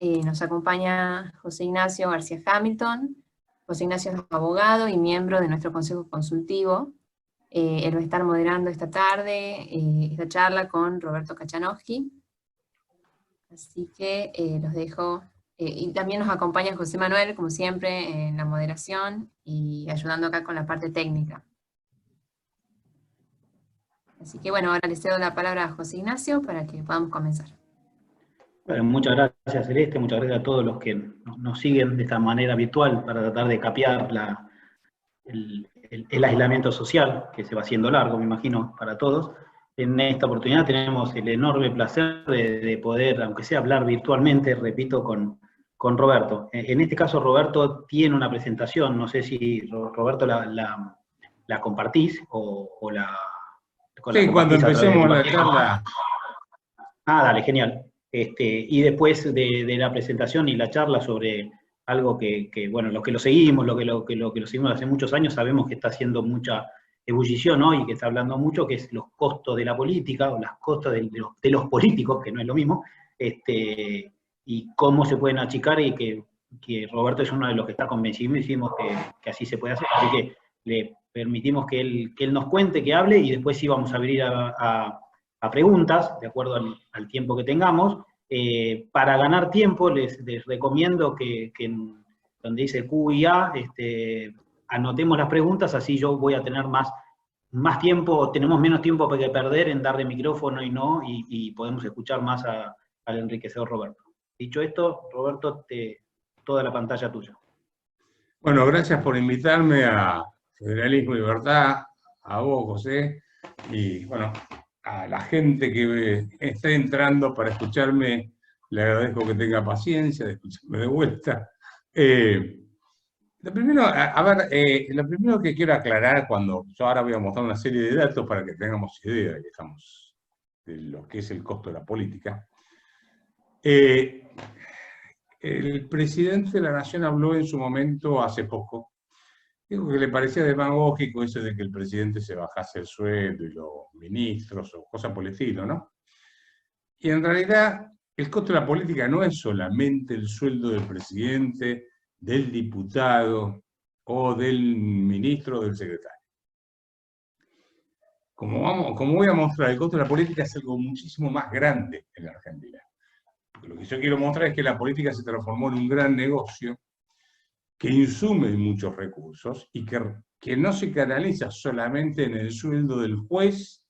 Nos acompaña José Ignacio García Hamilton. José Ignacio es abogado y miembro de nuestro Consejo Consultivo. Él va a estar moderando esta tarde esta charla con Roberto Kachanowski. Así que los dejo. Y también nos acompaña José Manuel, como siempre, en la moderación y ayudando acá con la parte técnica. Así que bueno, ahora le cedo la palabra a José Ignacio para que podamos comenzar. Bueno, muchas gracias Celeste, muchas gracias a todos los que nos siguen de esta manera virtual para tratar de capear el aislamiento social, que se va haciendo largo, me imagino, para todos. En esta oportunidad tenemos el enorme placer de poder, aunque sea hablar virtualmente, repito, con Roberto. En este caso Roberto tiene una presentación, no sé si Roberto la compartís o la... Sí, cuando empecemos la charla. Ah, dale, genial. Y después de la presentación y la charla sobre algo que bueno, los que lo seguimos, lo que lo seguimos hace muchos años, sabemos que está haciendo mucha ebullición hoy, que está hablando mucho, que es los costos de la política, o las costos de los políticos, que no es lo mismo, y cómo se pueden achicar, y que Roberto es uno de los que está convencidísimo que así se puede hacer. Así que le permitimos que él nos cuente, que hable, y después sí vamos a abrir a preguntas, de acuerdo al tiempo que tengamos. Para ganar tiempo, les recomiendo que donde dice Q y A, anotemos las preguntas, así yo voy a tener más tiempo, tenemos menos tiempo que perder en darle micrófono y podemos escuchar más al enriquecedor Roberto. Dicho esto, Roberto, toda la pantalla tuya. Bueno, gracias por invitarme a Federalismo y Libertad, a vos, José, y bueno, a la gente que está entrando para escucharme, le agradezco que tenga paciencia de escucharme de vuelta. Lo primero que quiero aclarar, yo ahora voy a mostrar una serie de datos para que tengamos idea de lo que es el costo de la política. El presidente de la Nación habló en su momento, hace poco, dijo que le parecía demagógico eso de que el presidente se bajase el sueldo y los ministros o cosas por el estilo, ¿no? Y en realidad el costo de la política no es solamente el sueldo del presidente, del diputado o del ministro o del secretario. Como voy a mostrar, el costo de la política es algo muchísimo más grande en la Argentina. Porque lo que yo quiero mostrar es que la política se transformó en un gran negocio que insume muchos recursos y que no se canaliza solamente en el sueldo del juez,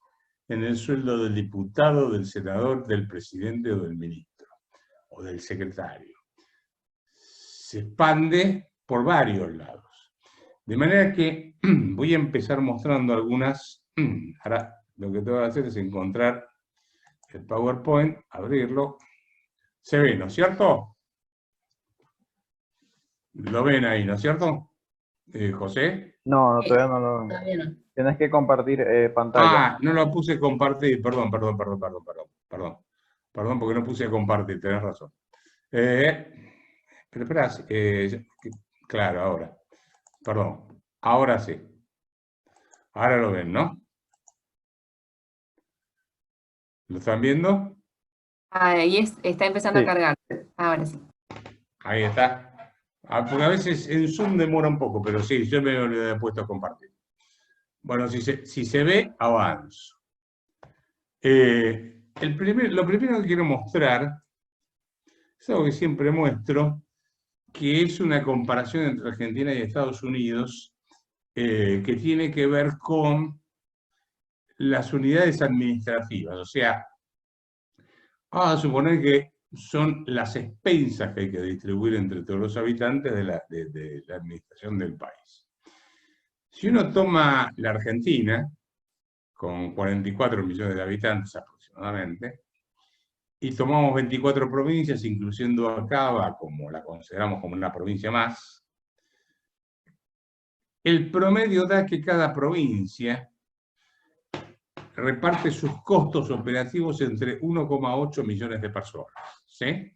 en el sueldo del diputado, del senador, del presidente o del ministro, o del secretario. Se expande por varios lados. De manera que voy a empezar mostrando algunas. Ahora lo que tengo que hacer es encontrar el PowerPoint, abrirlo. Se ve, ¿no es cierto? Lo ven ahí, ¿no es cierto? José. No, todavía no lo... Tienes que compartir pantalla. Ah, no lo puse a compartir, perdón, porque no puse a compartir, tenés razón. Pero espera, claro, ahora. Perdón, ahora sí. Ahora lo ven, ¿no? ¿Lo están viendo? Ahí está empezando a cargar. Ahora sí. Ahí está. Porque a veces en Zoom demora un poco, pero sí, yo me he puesto a compartir. Bueno, si se ve, avanzo. Lo primero que quiero mostrar es algo que siempre muestro, que es una comparación entre Argentina y Estados Unidos, que tiene que ver con las unidades administrativas. O sea, vamos a suponer que son las expensas que hay que distribuir entre todos los habitantes de la administración del país. Si uno toma la Argentina, con 44 millones de habitantes aproximadamente, y tomamos 24 provincias, incluyendo a Cava, como la consideramos como una provincia más, el promedio da que cada provincia reparte sus costos operativos entre 1,8 millones de personas. ¿Sí?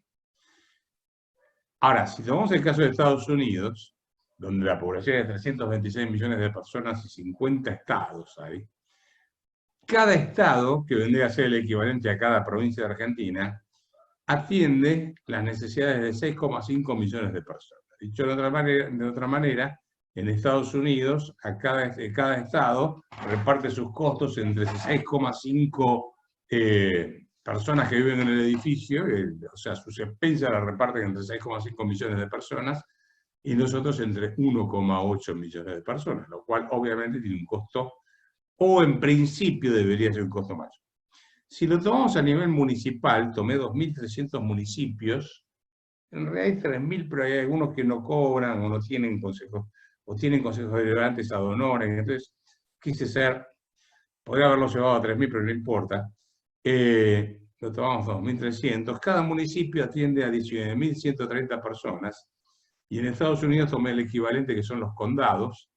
Ahora, si tomamos el caso de Estados Unidos, donde la población es de 326 millones de personas y 50 estados hay, cada estado, que vendría a ser el equivalente a cada provincia de Argentina, atiende las necesidades de 6,5 millones de personas. Dicho de otra manera, en Estados Unidos, cada estado reparte sus costos entre 6,5 personas que viven en el edificio, o sea, sus expensas las reparten entre 6,5 millones de personas, y nosotros entre 1,8 millones de personas, lo cual obviamente tiene un costo, o en principio debería ser un costo mayor. Si lo tomamos a nivel municipal, tomé 2.300 municipios, en realidad hay 3.000, pero hay algunos que no cobran o no tienen consejos, o tienen consejos deliberantes ad honorem, entonces quise ser, podría haberlo llevado a 3.000, pero no importa. Lo tomamos 2.300, cada municipio atiende a 19.130 personas, y en Estados Unidos tomé el equivalente, que son los condados,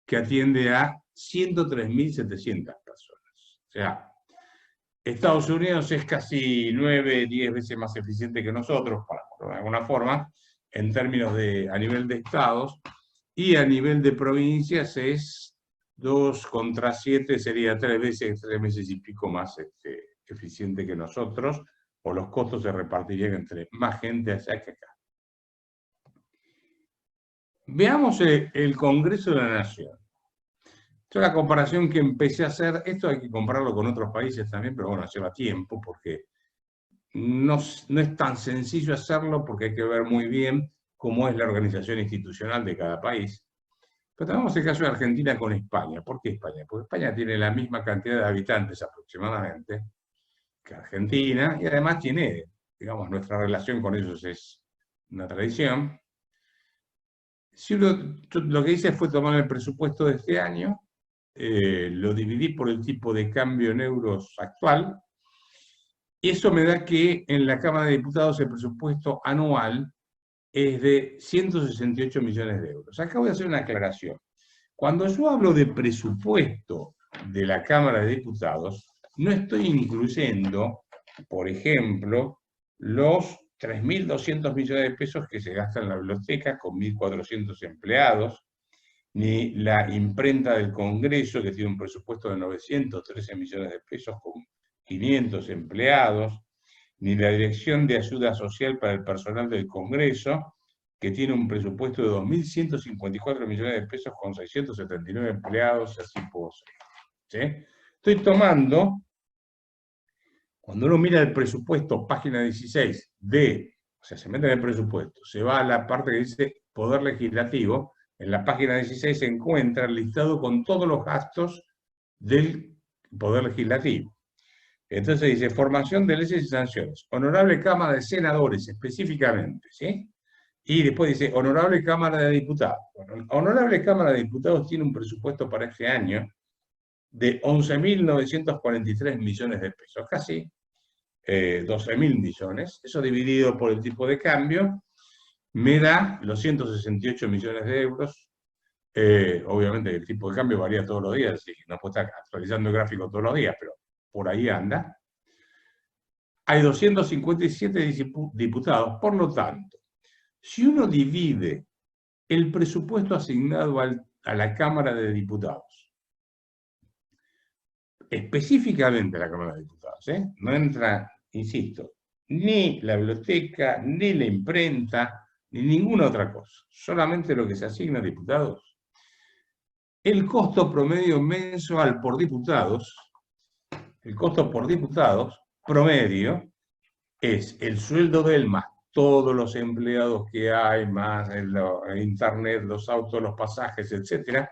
que atiende a 103.700 personas. O sea, Estados Unidos es casi 9, 10 veces más eficiente que nosotros, para ponerlo de alguna forma, en términos de, a nivel de estados, y a nivel de provincias es 2 contra 7, sería 3 veces y pico más eficiente que nosotros, o los costos se repartirían entre más gente allá que acá. Veamos el Congreso de la Nación. Esta es la comparación que empecé a hacer. Esto hay que compararlo con otros países también, pero bueno, lleva tiempo porque no es tan sencillo hacerlo, porque hay que ver muy bien cómo es la organización institucional de cada país. Pero tenemos el caso de Argentina con España. ¿Por qué España? Porque España tiene la misma cantidad de habitantes aproximadamente que Argentina, y además tiene, digamos, nuestra relación con ellos es una tradición. Si lo que hice fue tomar el presupuesto de este año, lo dividí por el tipo de cambio en euros actual, y eso me da que en la Cámara de Diputados el presupuesto anual es de 168 millones de euros. Acá voy a hacer una aclaración. Cuando yo hablo de presupuesto de la Cámara de Diputados, no estoy incluyendo, por ejemplo, los 3.200 millones de pesos que se gastan en la biblioteca con 1.400 empleados, ni la imprenta del Congreso, que tiene un presupuesto de 913 millones de pesos con 500 empleados, ni la Dirección de Ayuda Social para el Personal del Congreso, que tiene un presupuesto de 2.154 millones de pesos con 679 empleados, así puedo seguir. ¿Sí? Estoy tomando, cuando uno mira el presupuesto, página 16, o sea, se mete en el presupuesto, se va a la parte que dice Poder Legislativo, en la página 16 se encuentra el listado con todos los gastos del Poder Legislativo. Entonces dice, formación de leyes y sanciones, Honorable Cámara de Senadores específicamente, ¿sí? Y después dice, Honorable Cámara de Diputados. Bueno, Honorable Cámara de Diputados tiene un presupuesto para este año de 11.943 millones de pesos, casi 12.000 millones. Eso dividido por el tipo de cambio me da los 168 millones de euros. Obviamente el tipo de cambio varía todos los días, así que no puedo estar actualizando el gráfico todos los días, pero por ahí anda. Hay 257 diputados, por lo tanto, si uno divide el presupuesto asignado a la Cámara de Diputados, específicamente a la Cámara de Diputados, no entra, insisto, ni la biblioteca, ni la imprenta, ni ninguna otra cosa, solamente lo que se asigna a diputados, el costo promedio mensual por diputados, el costo por diputados promedio es el sueldo del más todos los empleados que hay, más el internet, los autos, los pasajes, etcétera,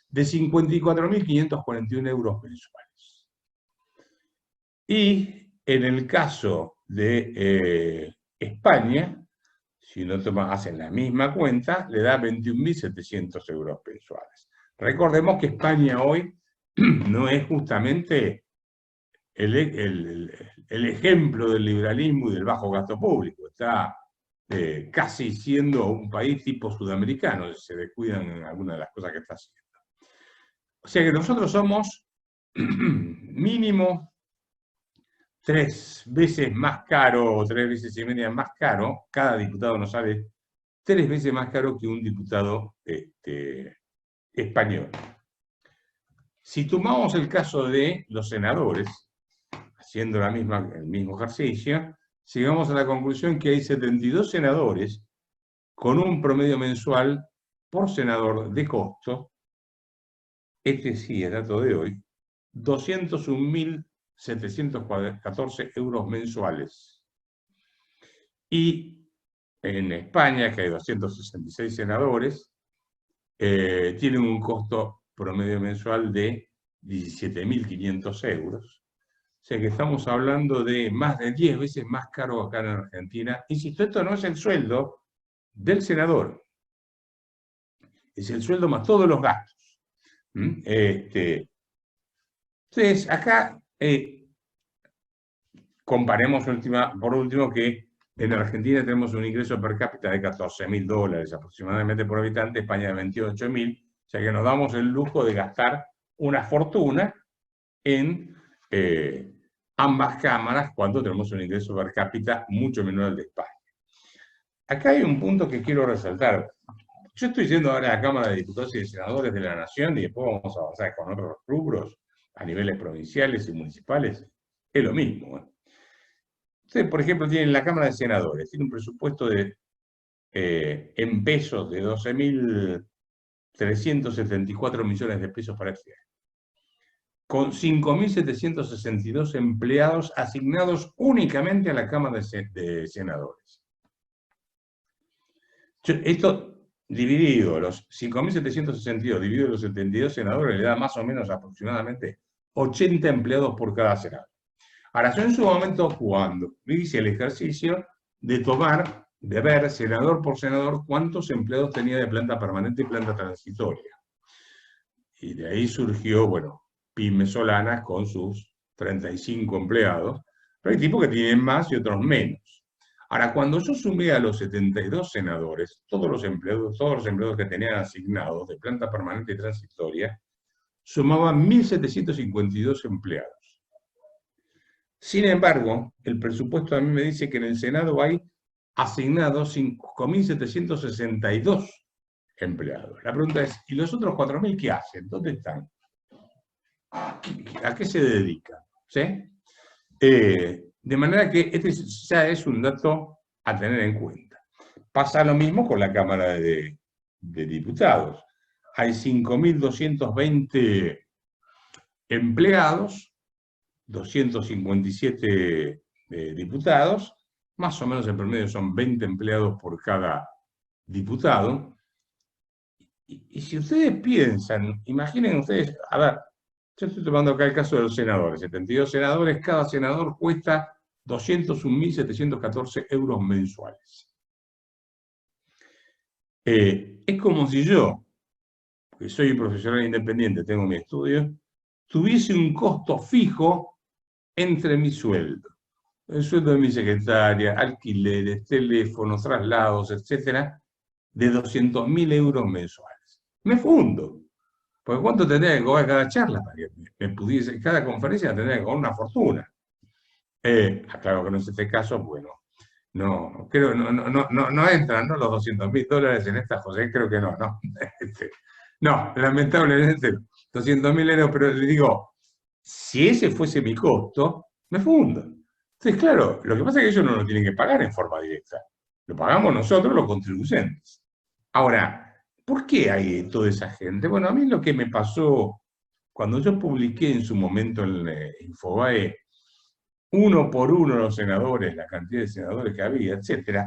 de 54.541 euros mensuales. Y en el caso de España, si uno hacen la misma cuenta, le da 21.700 euros mensuales. Recordemos que España hoy no es justamente el ejemplo del liberalismo y del bajo gasto público. Está casi siendo un país tipo sudamericano, se descuidan en algunas de las cosas que está haciendo. O sea que nosotros somos mínimo 3 veces más caro, o 3 veces y media más caro, cada diputado nos sale 3 veces más caro que un diputado español. Si tomamos el caso de los senadores, haciendo el mismo ejercicio, llegamos a la conclusión que hay 72 senadores con un promedio mensual por senador de costo, este sí es dato de hoy, 201.714 euros mensuales. Y en España, que hay 266 senadores, tienen un costo promedio mensual de 17.500 euros. O sea que estamos hablando de más de 10 veces más caro acá en Argentina. Insisto, esto no es el sueldo del senador, es el sueldo más todos los gastos. Entonces, acá comparemos por último que en Argentina tenemos un ingreso per cápita de $14.000 aproximadamente por habitante, España de 28.000, o sea que nos damos el lujo de gastar una fortuna en ambas cámaras cuando tenemos un ingreso per cápita mucho menor al de España. Acá hay un punto que quiero resaltar. Yo estoy yendo ahora a la Cámara de Diputados y de Senadores de la Nación y después vamos a avanzar con otros rubros a niveles provinciales y municipales. Es lo mismo. Ustedes, por ejemplo, tienen la Cámara de Senadores, tiene un presupuesto en pesos de 12.374 millones de pesos para este año, con 5.762 empleados asignados únicamente a la Cámara de Senadores. Esto dividido, los 5.762 dividido los 72 senadores, le da más o menos aproximadamente 80 empleados por cada senador. Ahora, yo en su momento, cuando hice el ejercicio de ver senador por senador cuántos empleados tenía de planta permanente y planta transitoria. Y de ahí surgió, bueno, Pymes Solanas con sus 35 empleados, pero hay tipos que tienen más y otros menos. Ahora, cuando yo sumé a los 72 senadores, todos los empleados que tenían asignados de planta permanente y transitoria, sumaban 1.752 empleados. Sin embargo, el presupuesto a mí me dice que en el Senado hay asignados 5.762 empleados. La pregunta es, ¿y los otros 4.000 qué hacen? ¿Dónde están? ¿A qué se dedican? ¿Sí? De manera que este ya es un dato a tener en cuenta. Pasa lo mismo con la Cámara de Diputados. Hay 5.220 empleados, 257 diputados, más o menos en promedio son 20 empleados por cada diputado. Y si ustedes piensan, imaginen ustedes, a ver, yo estoy tomando acá el caso de los senadores, 72 senadores, cada senador cuesta 201.714 euros mensuales. Es como si yo, que soy un profesional independiente, tengo mi estudio, tuviese un costo fijo entre mi sueldo, el sueldo de mi secretaria, alquileres, teléfonos, traslados, etcétera, de 200.000 euros mensuales. Me fundo. Porque ¿cuánto tendría que cobrar cada charla para que me pudiese, cada conferencia tendría que cobrar una fortuna? Claro que no es este caso, bueno, no entran, ¿no? Los 200.000 dólares en esta, José, creo que no. No, lamentablemente 200.000 euros, pero le digo, si ese fuese mi costo, me fundo. Entonces, claro, lo que pasa es que ellos no lo tienen que pagar en forma directa. Lo pagamos nosotros, los contribuyentes. Ahora, ¿por qué hay toda esa gente? Bueno, a mí lo que me pasó cuando yo publiqué en su momento en Infobae, uno por uno los senadores, la cantidad de senadores que había, etc.,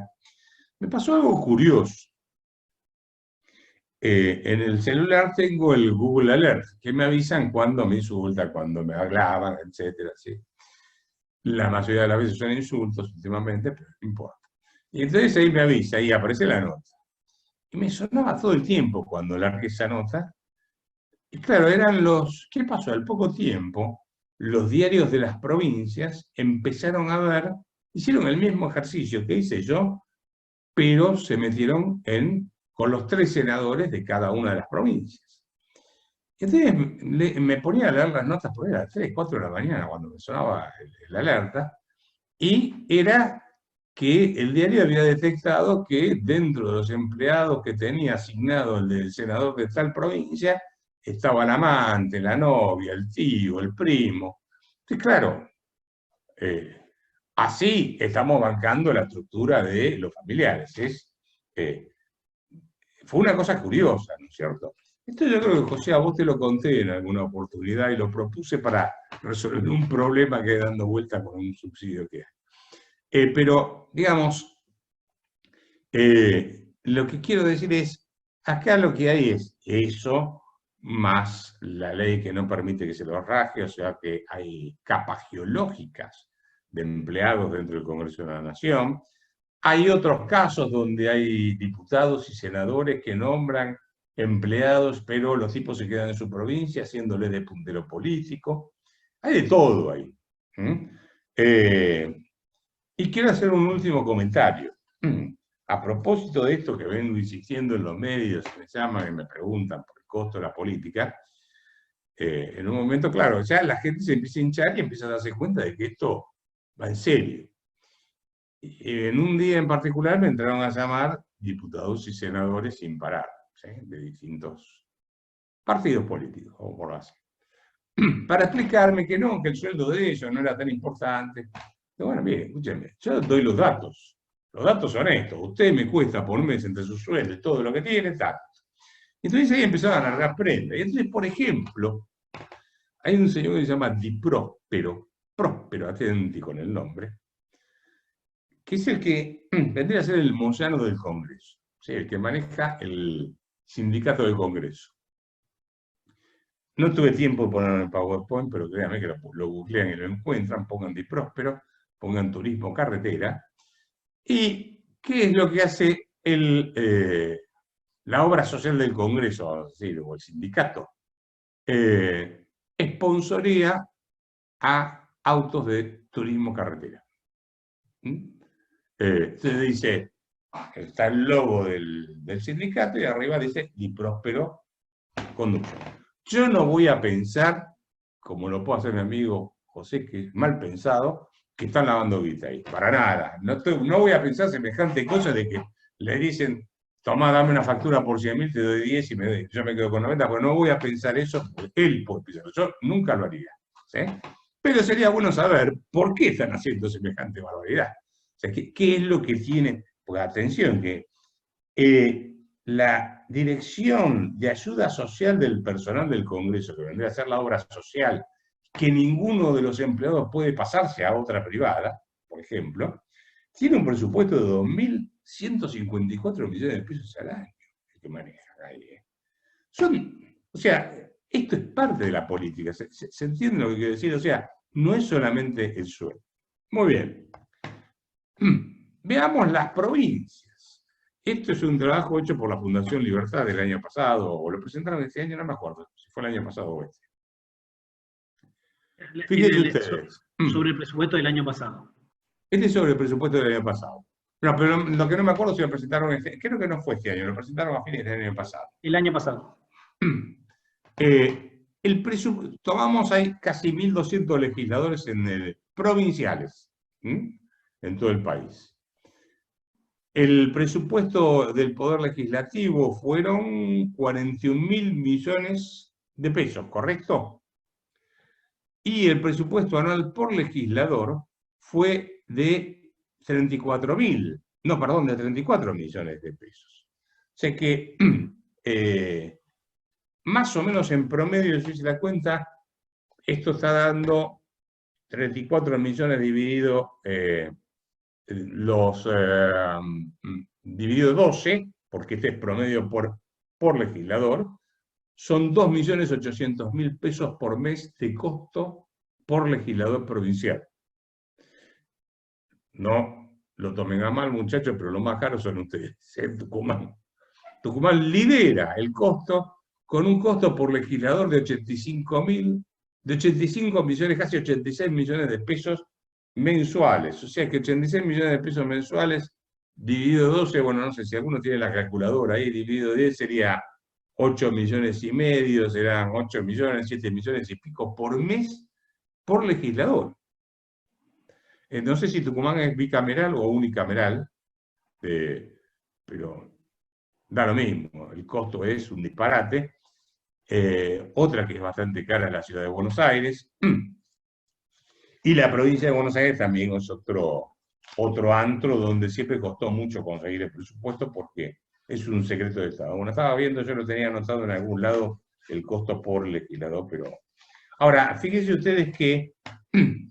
me pasó algo curioso. En el celular tengo el Google Alert, que me avisan cuando me insultan, cuando me hablaban, etc. ¿Sí? La mayoría de las veces son insultos últimamente, pero no importa. Y entonces ahí me avisa, ahí aparece la nota. Y me sonaba todo el tiempo cuando largué esa nota. Y claro, eran ¿qué pasó? Al poco tiempo, los diarios de las provincias empezaron a ver, hicieron el mismo ejercicio que hice yo, pero se metieron con los 3 senadores de cada una de las provincias. Entonces me ponía a leer las notas, porque era 3, 4 de la mañana cuando me sonaba el alerta, y era que el diario había detectado que dentro de los empleados que tenía asignado el del senador de tal provincia, estaba el amante, la novia, el tío, el primo. Entonces, claro, así estamos bancando la estructura de los familiares. Fue una cosa curiosa, ¿no es cierto? Esto yo creo que, José, a vos te lo conté en alguna oportunidad y lo propuse para resolver un problema que hay dando vuelta con un subsidio que hay. Pero, digamos, lo que quiero decir es, acá lo que hay es eso, más la ley que no permite que se lo raje, o sea que hay capas geológicas de empleados dentro del Congreso de la Nación. Hay otros casos donde hay diputados y senadores que nombran empleados, pero los tipos se quedan en su provincia haciéndole de puntero político. Hay de todo ahí. Y quiero hacer un último comentario. A propósito de esto que vengo insistiendo en los medios, me llaman y me preguntan por el costo de la política, en un momento, claro, ya la gente se empieza a hinchar y empieza a darse cuenta de que esto va en serio. Y en un día en particular me entraron a llamar diputados y senadores sin parar, ¿sí? De distintos partidos políticos, o por así, para explicarme que no, que el sueldo de ellos no era tan importante. Pero bueno, bien, escúchenme, yo doy los datos. Los datos son estos. Usted me cuesta por mes entre sus sueldos todo lo que tiene, tal. Entonces ahí empezaron a largar prenda. Y entonces, por ejemplo, hay un señor que se llama Di Próspero, atenti con el nombre, que es el que vendría a ser el Moyano del Congreso, ¿sí? El que maneja el sindicato del Congreso. No tuve tiempo de ponerlo en PowerPoint, pero créanme que lo googlean y lo encuentran, pongan Di Próspero, pongan turismo carretera. ¿Y qué es lo que hace la obra social del Congreso, o el sindicato? Sponsorea a autos de turismo carretera. Entonces dice, está el logo del sindicato y arriba dice Di Próspero conduce. Yo no voy a pensar, como lo puede hacer mi amigo José, que es mal pensado, que están lavando guita ahí. Para nada. No voy a pensar semejante cosa de que le dicen, tomá, dame una factura por 100.000, te doy 10 y yo me quedo con 90, porque no voy a pensar eso, porque él puede pensarlo. Yo nunca lo haría. ¿Sí? Pero sería bueno saber por qué están haciendo semejante barbaridad. O sea, ¿qué es lo que tienen? Porque atención, que la Dirección de Ayuda Social del personal del Congreso, que vendría a ser la obra social, que ninguno de los empleados puede pasarse a otra privada, por ejemplo, tiene un presupuesto de 2.154 millones de pesos al año que maneja ahí. O sea, esto es parte de la política, ¿se entiende lo que quiero decir? O sea, no es solamente el sueldo. Muy bien. Veamos las provincias. Esto es un trabajo hecho por la Fundación Libertad del año pasado, o lo presentaron este año, no me acuerdo si fue el año pasado o este. Fíjense ustedes. Sobre el presupuesto del año pasado. Este es sobre el presupuesto del año pasado. No, pero lo que no me acuerdo si lo presentaron creo que no fue este año, lo presentaron a fines del año pasado. El año pasado. Tomamos ahí casi 1.200 legisladores provinciales en todo el país. El presupuesto del Poder Legislativo fueron 41.000 millones de pesos, ¿correcto? Y el presupuesto anual por legislador fue de 34 millones de pesos. O sea que más o menos en promedio, si se da cuenta, esto está dando 34 millones dividido dividido 12, porque este es promedio por legislador, son 2.800.000 pesos por mes de costo por legislador provincial. No lo tomen a mal, muchachos, pero lo más caro son ustedes, Tucumán. Tucumán lidera el costo con un costo por legislador de 85 millones, casi 86 millones de pesos mensuales. O sea que 86 millones de pesos mensuales dividido 12, bueno, no sé si alguno tiene la calculadora ahí, dividido 10 sería 8 millones y medio, serán 8 millones, 7 millones y pico por mes por legislador. No sé si Tucumán es bicameral o unicameral, pero da lo mismo, el costo es un disparate. Otra que es bastante cara es la ciudad de Buenos Aires. Y la provincia de Buenos Aires también es otro antro donde siempre costó mucho conseguir el presupuesto porque es un secreto de Estado. Bueno, estaba viendo, yo lo tenía anotado en algún lado, el costo por legislador, pero... Ahora, fíjense ustedes que,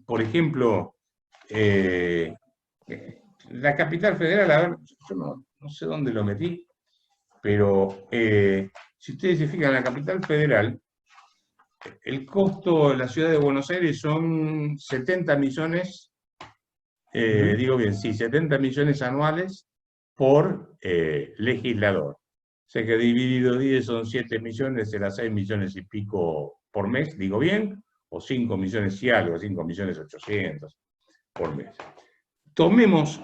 por ejemplo, la capital federal, a ver, yo no sé dónde lo metí, pero si ustedes se fijan, la capital federal, el costo de la ciudad de Buenos Aires son 70 millones, digo bien, sí, 70 millones anuales por legislador. O sea que dividido 10 son 7 millones, será 6 millones y pico por mes, digo bien, o 5 millones y algo, 5 millones 800 por mes. Tomemos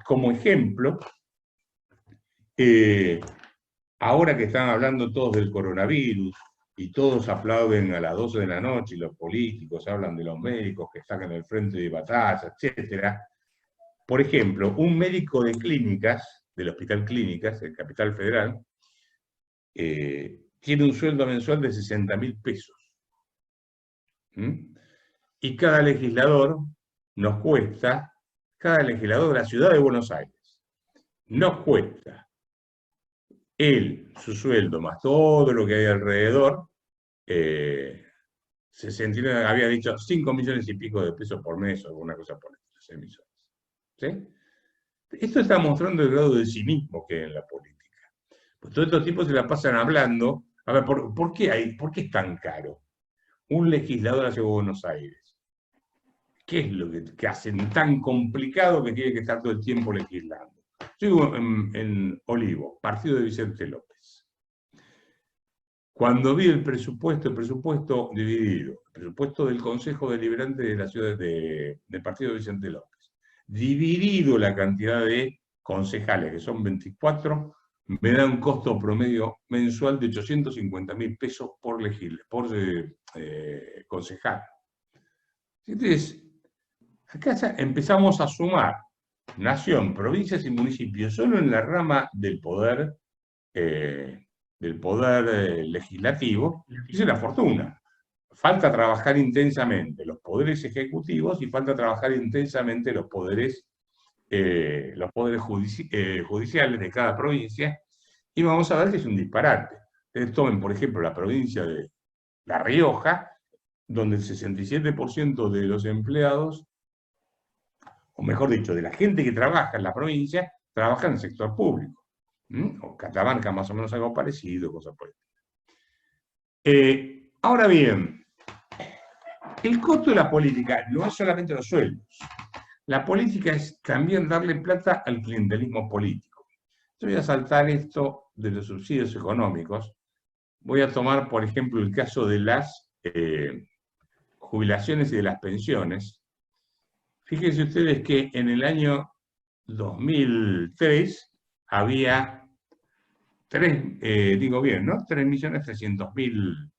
como ejemplo, ahora que están hablando todos del coronavirus, y todos aplauden a las 12 de la noche, y los políticos hablan de los médicos que están en el frente de batalla, etc. Por ejemplo, un médico de clínicas, del Hospital Clínicas, del Capital Federal, tiene un sueldo mensual de 60.000 pesos. Y cada legislador nos cuesta, cada legislador de la ciudad de Buenos Aires, nos cuesta su sueldo más todo lo que hay alrededor, 69, había dicho 5 millones y pico de pesos por mes o alguna cosa por esto, 6 millones. ¿Sí? Esto está mostrando el grado de cinismo que hay en la política. Pues todos estos tipos se la pasan hablando. A ver, ¿por qué es tan caro un legislador hacia Buenos Aires? ¿Qué es lo que hacen tan complicado que tiene que estar todo el tiempo legislando? Yo vivo en Olivo, partido de Vicente López. Cuando vi el presupuesto dividido, el presupuesto del Consejo Deliberante de la ciudad del partido de Vicente López, dividido la cantidad de concejales, que son 24, me da un costo promedio mensual de 850.000 pesos por concejal. Entonces, acá empezamos a sumar nación, provincias y municipios solo en la rama del poder legislativo, es una fortuna. Falta trabajar intensamente los poderes ejecutivos y falta trabajar intensamente los poderes judiciales de cada provincia, y vamos a ver que es un disparate. Ustedes tomen, por ejemplo, la provincia de La Rioja, donde el 67% de los empleados, o mejor dicho, de la gente que trabaja en la provincia, trabaja en el sector público. O Catamarca, más o menos algo parecido, cosas por el... ahora bien, el costo de la política no es solamente los sueldos. La política es también darle plata al clientelismo político. Yo voy a saltar esto de los subsidios económicos. Voy a tomar, por ejemplo, el caso de las jubilaciones y de las pensiones. Fíjense ustedes que en el año 2003 había 3.300.000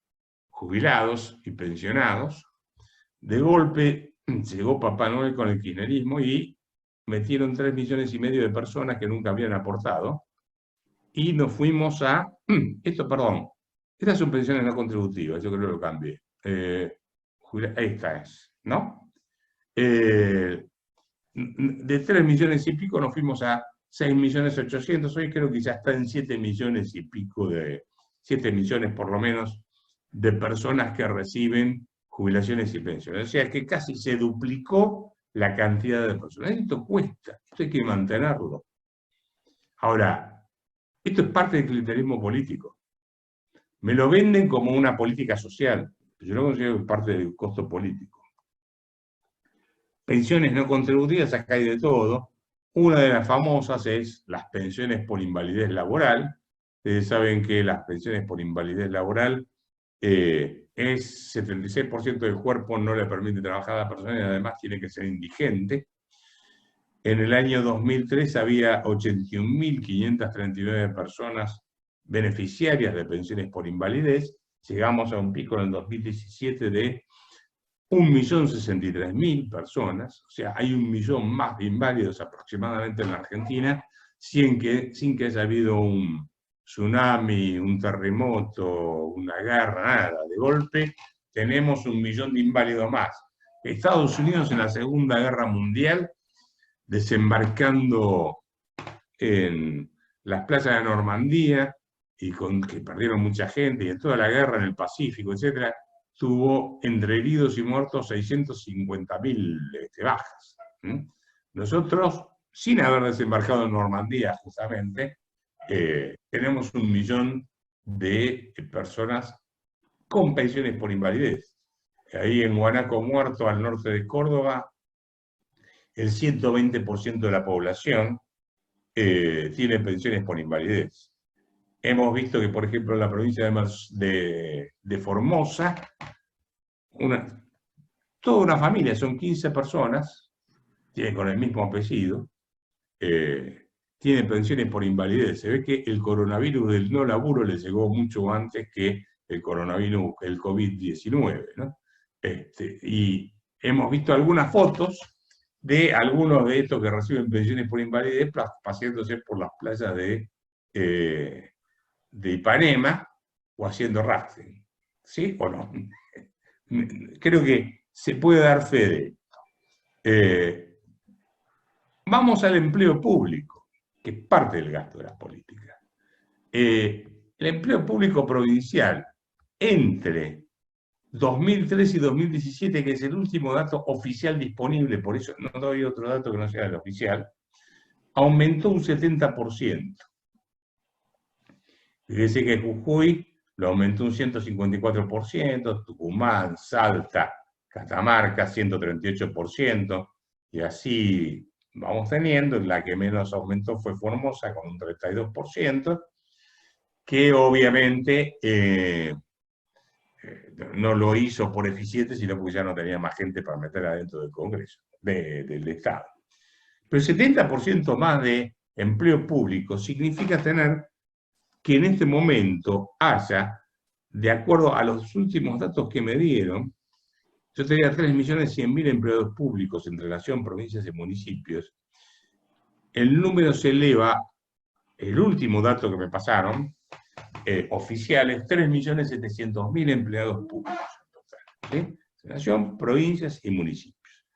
jubilados y pensionados. De golpe llegó Papá Noel con el kirchnerismo y metieron 3,5 millones de personas que nunca habían aportado, y nos fuimos a... estas son pensiones no contributivas, yo creo que lo cambié. Esta es, ¿no? De 3 millones y pico nos fuimos a 6.800.000, hoy creo que ya está en 7 millones y pico 7 millones por lo menos, de personas que reciben jubilaciones y pensiones. O sea, que casi se duplicó la cantidad de personas. Esto cuesta, esto hay que mantenerlo. Ahora, esto es parte del clientelismo político. Me lo venden como una política social, pero yo no considero que es parte del costo político. Pensiones no contributivas, acá hay de todo. Una de las famosas es las pensiones por invalidez laboral. Ustedes saben que las pensiones por invalidez laboral es 76% del cuerpo no le permite trabajar a la persona y además tiene que ser indigente. En el año 2003 había 81.539 personas beneficiarias de pensiones por invalidez. Llegamos a un pico en el 2017 de 1.063.000 personas, o sea, hay 1 millón más de inválidos aproximadamente en la Argentina, sin que haya habido un tsunami, un terremoto, una guerra, nada. De golpe tenemos 1 millón de inválidos más. Estados Unidos en la Segunda Guerra Mundial, desembarcando en las playas de Normandía, y que perdieron mucha gente, y en toda la guerra en el Pacífico, etc., tuvo entre heridos y muertos 650.000 bajas. Nosotros, sin haber desembarcado en Normandía justamente, tenemos 1 millón de personas con pensiones por invalidez. Ahí en Guanaco Muerto, al norte de Córdoba, el 120% de la población tiene pensiones por invalidez. Hemos visto que, por ejemplo, en la provincia de Formosa, toda una familia, son 15 personas, con el mismo apellido, tiene pensiones por invalidez. Se ve que el coronavirus del no laburo le llegó mucho antes que el coronavirus, el COVID-19, ¿no? Y hemos visto algunas fotos de algunos de estos que reciben pensiones por invalidez paseándose por las playas de Ipanema o haciendo rafting. ¿Sí o no? Creo que se puede dar fe de esto. Vamos al empleo público, que es parte del gasto de las políticas. El empleo público provincial entre 2003 y 2017, que es el último dato oficial disponible, por eso no doy otro dato que no sea el oficial, aumentó un 70%. Fíjese que Jujuy lo aumentó un 154%, Tucumán, Salta, Catamarca 138%, y así vamos teniendo. La que menos aumentó fue Formosa con un 32%, que obviamente no lo hizo por eficiente, sino porque ya no tenía más gente para meter adentro del Congreso, del Estado. Pero el 70% más de empleo público significa tener que en este momento haya, de acuerdo a los últimos datos que me dieron, yo tenía 3.100.000 empleados públicos entre nación, provincias y municipios. El número se eleva, el último dato que me pasaron, oficiales, 3.700.000 empleados públicos en total, ¿sí? Nación, provincias y municipios.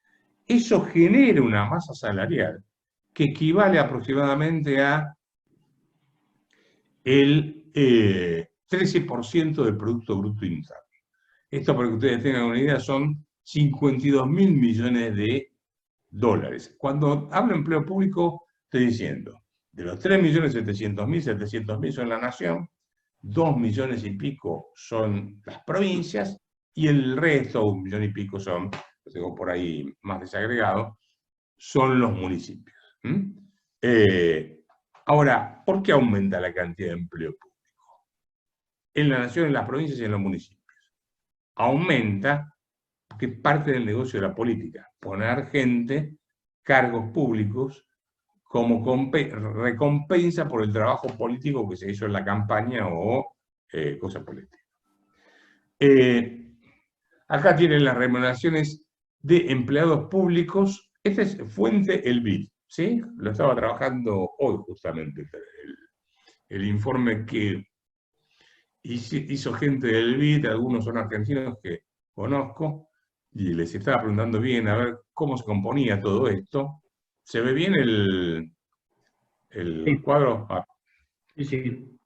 Eso genera una masa salarial que equivale aproximadamente a el 13% del Producto Bruto Interno. Esto, para que ustedes tengan una idea, son 52.000 millones de dólares. Cuando hablo de empleo público, estoy diciendo, de los 3.700.000, 700.000 son la nación, 2 millones y pico son las provincias, y el resto, 1 millón y pico son, lo tengo por ahí más desagregado, son los municipios. Ahora, ¿por qué aumenta la cantidad de empleo público? En la nación, en las provincias y en los municipios. Aumenta porque es parte del negocio de la política, poner gente, cargos públicos, como recompensa por el trabajo político que se hizo en la campaña o cosas políticas. Acá tienen las remuneraciones de empleados públicos. Esta es fuente el BID, ¿sí? Lo estaba trabajando hoy justamente, el informe que hizo gente del BID, algunos son argentinos que conozco, y les estaba preguntando bien a ver cómo se componía todo esto. ¿Se ve bien el Sí. cuadro? Ah. Sí, sí.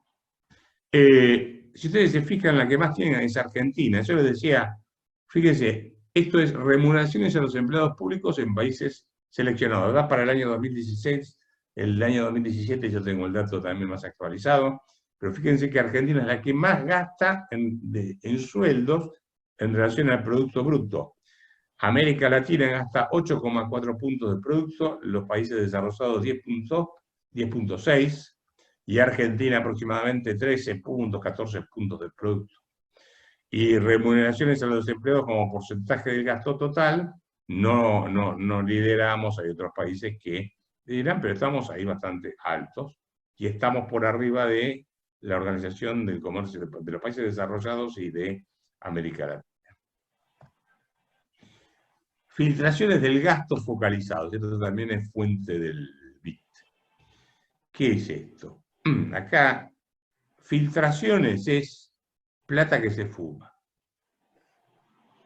Si ustedes se fijan, la que más tienen es Argentina. Yo les decía, fíjense, esto es remuneraciones a los empleados públicos en países seleccionados, ¿verdad? Para el año 2016, el año 2017 yo tengo el dato también más actualizado, pero fíjense que Argentina es la que más gasta en sueldos en relación al Producto Bruto. América Latina gasta 8,4 puntos de producto, los países desarrollados 10.6, y Argentina aproximadamente 13 puntos, 14 puntos del producto. Y remuneraciones a los empleados como porcentaje del gasto total, no lideramos, hay otros países que lideran, pero estamos ahí bastante altos, y estamos por arriba de la Organización del Comercio de los Países Desarrollados y de América Latina. Filtraciones del gasto focalizado, esto también es fuente del BID. ¿Qué es esto? Acá, filtraciones es plata que se fuma.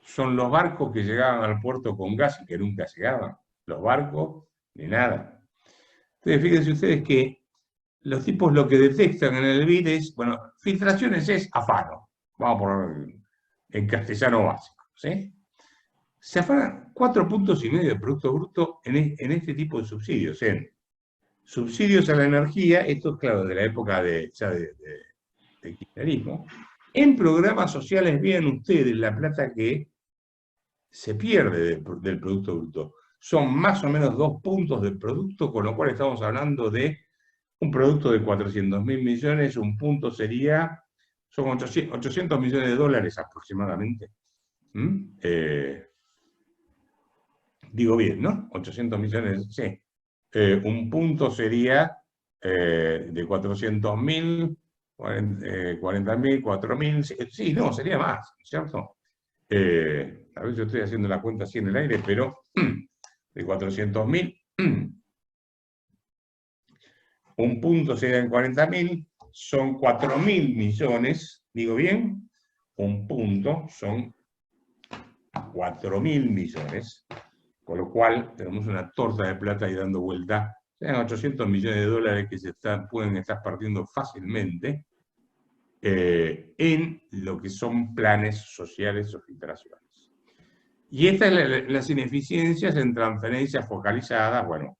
son los barcos que llegaban al puerto con gas y que nunca llegaban. Los barcos, ni nada. Entonces, fíjense ustedes que los tipos lo que detectan en el BID es, bueno, filtraciones es afano. Vamos a poner en castellano básico, ¿sí? Se afanan 4,5 puntos de Producto Bruto en este tipo de subsidios, en subsidios a la energía, esto es claro, de la época de kirchnerismo. En programas sociales, vean ustedes la plata que se pierde del Producto Bruto. Son más o menos 2 puntos del producto, con lo cual estamos hablando de un producto de 400.000 millones, un punto sería, son 800 millones de dólares aproximadamente. Digo bien, ¿no? 800 millones, sí. Un punto sería de 400.000, 40.000, 4.000, sí, no, sería más, ¿cierto? A ver, yo estoy haciendo la cuenta así en el aire, pero de 400.000, un punto sería en 40.000, son 4.000 millones, ¿digo bien? Un punto son 4.000 millones, con lo cual tenemos una torta de plata ahí dando vuelta, sean 800 millones de dólares que pueden estar partiendo fácilmente en lo que son planes sociales o filtraciones. Y estas las ineficiencias en transferencias focalizadas, bueno,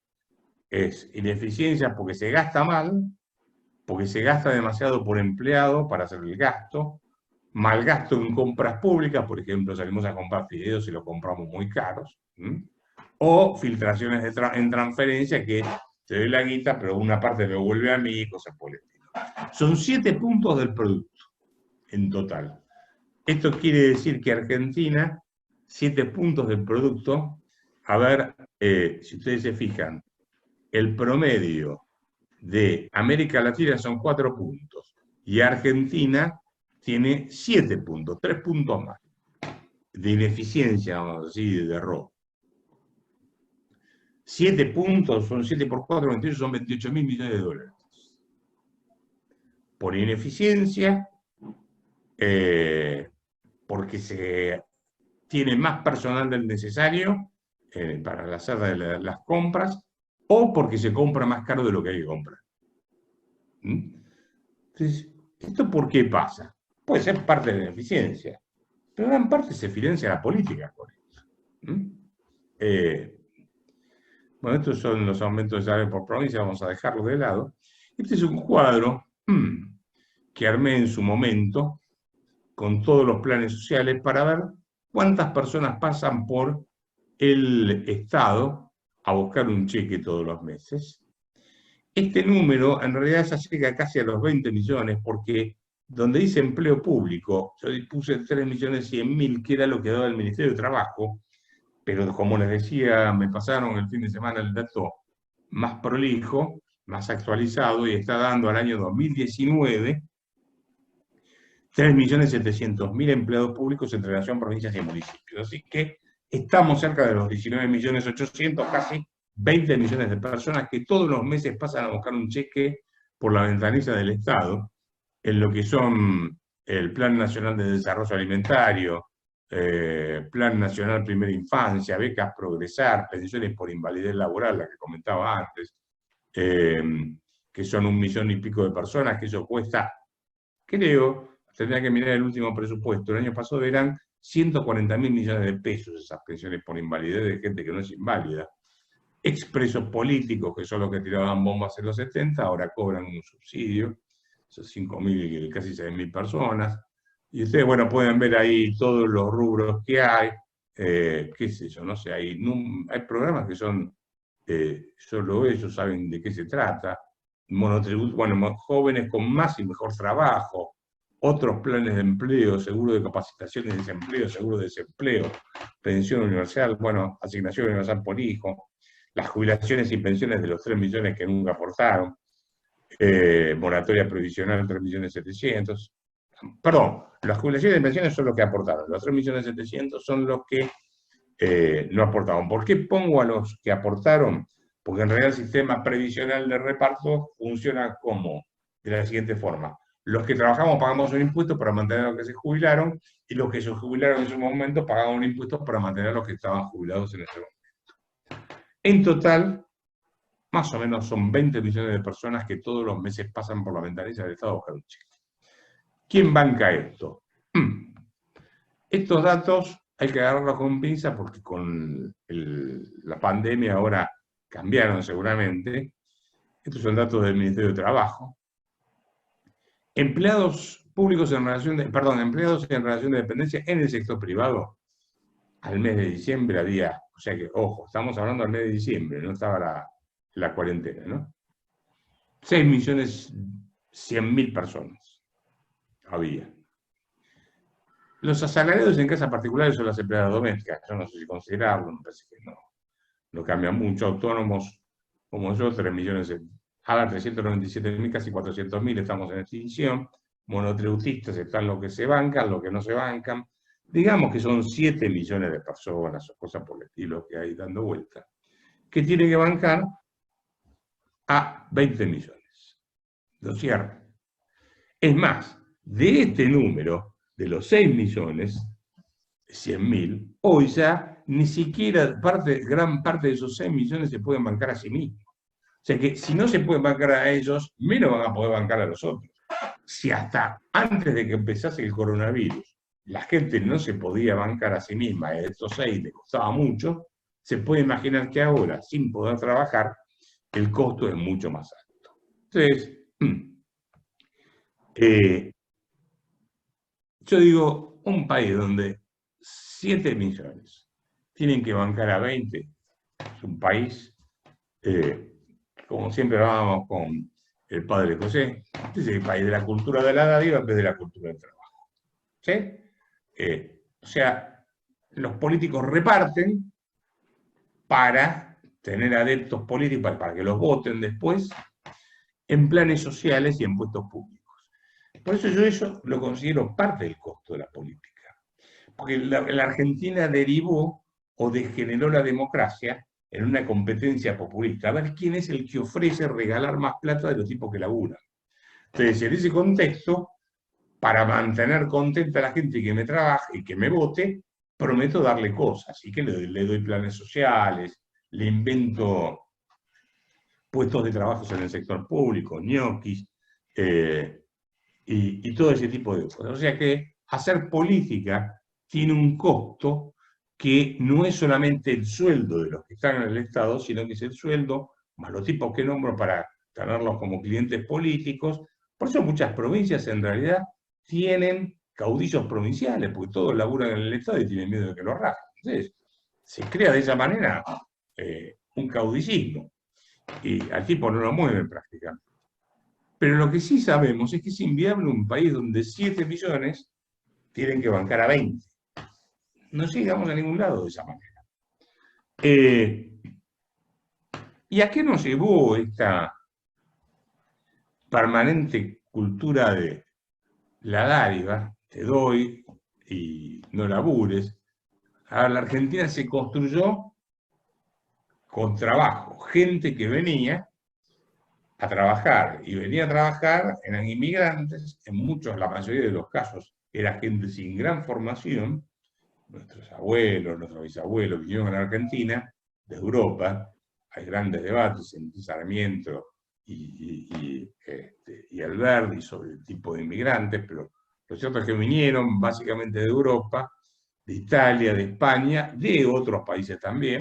es ineficiencia porque se gasta mal, porque se gasta demasiado por empleado para hacer el gasto, mal gasto en compras públicas, por ejemplo, salimos a comprar fideos y los compramos muy caros, o filtraciones en transferencia que te doy la guita, pero una parte me vuelve a mí y cosas por el estilo. Son 7 puntos del producto en total. Esto quiere decir que Argentina, 7 puntos del producto, a ver, si ustedes se fijan, el promedio de América Latina son 4 puntos y Argentina tiene 7 puntos, 3 puntos más de ineficiencia, vamos a decir, de error. 7 puntos, son 7 por 4, 28, son 28.000 millones de dólares. Por ineficiencia, porque se tiene más personal del necesario para hacer las compras, o porque se compra más caro de lo que hay que comprar. Entonces, ¿esto por qué pasa? Puede ser parte de la ineficiencia, pero gran parte se financia la política con eso. Bueno, estos son los aumentos de salario por provincia, vamos a dejarlo de lado. Este es un cuadro que armé en su momento con todos los planes sociales para ver cuántas personas pasan por el Estado a buscar un cheque todos los meses. Este número en realidad ya llega casi a los 20 millones porque donde dice empleo público, yo puse 3.100.000, que era lo que daba el Ministerio de Trabajo, pero como les decía, me pasaron el fin de semana el dato más prolijo, más actualizado, y está dando al año 2019 3.700.000 empleados públicos entre nación, provincias y municipios. Así que estamos cerca de los 19.800.000, casi 20 millones de personas que todos los meses pasan a buscar un cheque por la ventanilla del Estado, en lo que son el Plan Nacional de Desarrollo Alimentario, Plan Nacional Primera Infancia, becas Progresar, pensiones por invalidez laboral, la que comentaba antes, que son 1 millón y pico de personas, que eso cuesta, creo, tendría que mirar el último presupuesto, el año pasado eran 140.000 millones de pesos esas pensiones por invalidez de gente que no es inválida. Expresos políticos, que son los que tiraban bombas en los 70, ahora cobran un subsidio, esos 5.000, casi 6.000 personas. Y ustedes, bueno, pueden ver ahí todos los rubros que hay, qué sé yo, no sé, hay programas que son, solo ellos saben de qué se trata, bueno, jóvenes con más y mejor trabajo, otros planes de empleo, seguro de capacitación y desempleo, seguro de desempleo, pensión universal, bueno, asignación universal por hijo, las jubilaciones y pensiones de los 3 millones que nunca aportaron, moratoria previsional 3.700.000, perdón, las jubilaciones y pensiones son los que aportaron, los 3.700.000 son los que no aportaron. ¿Por qué pongo a los que aportaron? Porque en realidad el sistema previsional de reparto funciona como, de la siguiente forma. Los que trabajamos pagamos un impuesto para mantener a los que se jubilaron, y los que se jubilaron en su momento pagaban un impuesto para mantener a los que estaban jubilados en ese momento. En total, más o menos son 20 millones de personas que todos los meses pasan por la ventanilla del Estado a buscar un cheque. ¿Quién banca esto? Estos datos hay que agarrarlos con pinza porque con la pandemia ahora cambiaron seguramente. Estos son datos del Ministerio de Trabajo. Empleados públicos en relación de, perdón, empleados en relación de dependencia en el sector privado, al mes de diciembre había, o sea que, ojo, estamos hablando del mes de diciembre, no estaba la cuarentena, ¿no? 6.100.000 personas había. Los asalariados en casas particulares son las empleadas domésticas, yo no sé si considerarlo, me parece que no cambia mucho. Autónomos como yo, 3 millones, ahora 397.000, casi 400.000 estamos en extinción. Monotributistas están los que se bancan, los que no se bancan. Digamos que son 7 millones de personas o cosas por el estilo que hay dando vuelta, que tienen que bancar a 20 millones. Lo cierran. Es más, de este número, de los 6.100.000, hoy ya ni siquiera gran parte de esos 6 millones se pueden bancar a sí mismos. O sea que si no se pueden bancar a ellos, menos van a poder bancar a los otros. Si hasta antes de que empezase el coronavirus la gente no se podía bancar a sí misma, a estos 6 le costaba mucho, se puede imaginar que ahora, sin poder trabajar, el costo es mucho más alto. Entonces, yo digo, un país donde 7 millones tienen que bancar a 20, es un país, como siempre hablábamos con el padre José, es el país de la cultura de la dádiva en vez de la cultura del trabajo. ¿Sí? O sea, los políticos reparten para tener adeptos políticos, para que los voten después, en planes sociales y en puestos públicos. Por eso yo eso lo considero parte del costo de la política. Porque la Argentina derivó o degeneró la democracia en una competencia populista. A ver quién es el que ofrece regalar más plata de los tipos que laburan. Entonces, en ese contexto, para mantener contenta a la gente que me trabaje y que me vote, prometo darle cosas. Y que le doy planes sociales, le invento puestos de trabajo en el sector público, ñoquis, y todo ese tipo de cosas. O sea que hacer política tiene un costo que no es solamente el sueldo de los que están en el Estado, sino que es el sueldo más los tipos que nombro para tenerlos como clientes políticos. Por eso muchas provincias en realidad tienen caudillos provinciales, porque todos laburan en el Estado y tienen miedo de que lo rajen. Entonces, se crea de esa manera un caudillismo, y al tipo no lo mueven prácticamente. Pero lo que sí sabemos es que es inviable un país donde 7 millones tienen que bancar a 20. No llegamos a ningún lado de esa manera. ¿Y a qué nos llevó esta permanente cultura de la dádiva? Te doy y no labures. A la Argentina se construyó con trabajo, gente que venía a trabajar, y venía a trabajar, eran inmigrantes, en muchos, la mayoría de los casos, era gente sin gran formación, nuestros abuelos, nuestros bisabuelos vinieron a la Argentina, de Europa. Hay grandes debates entre Sarmiento y Alberdi sobre el tipo de inmigrantes, pero lo cierto es que vinieron básicamente de Europa, de Italia, de España, de otros países también,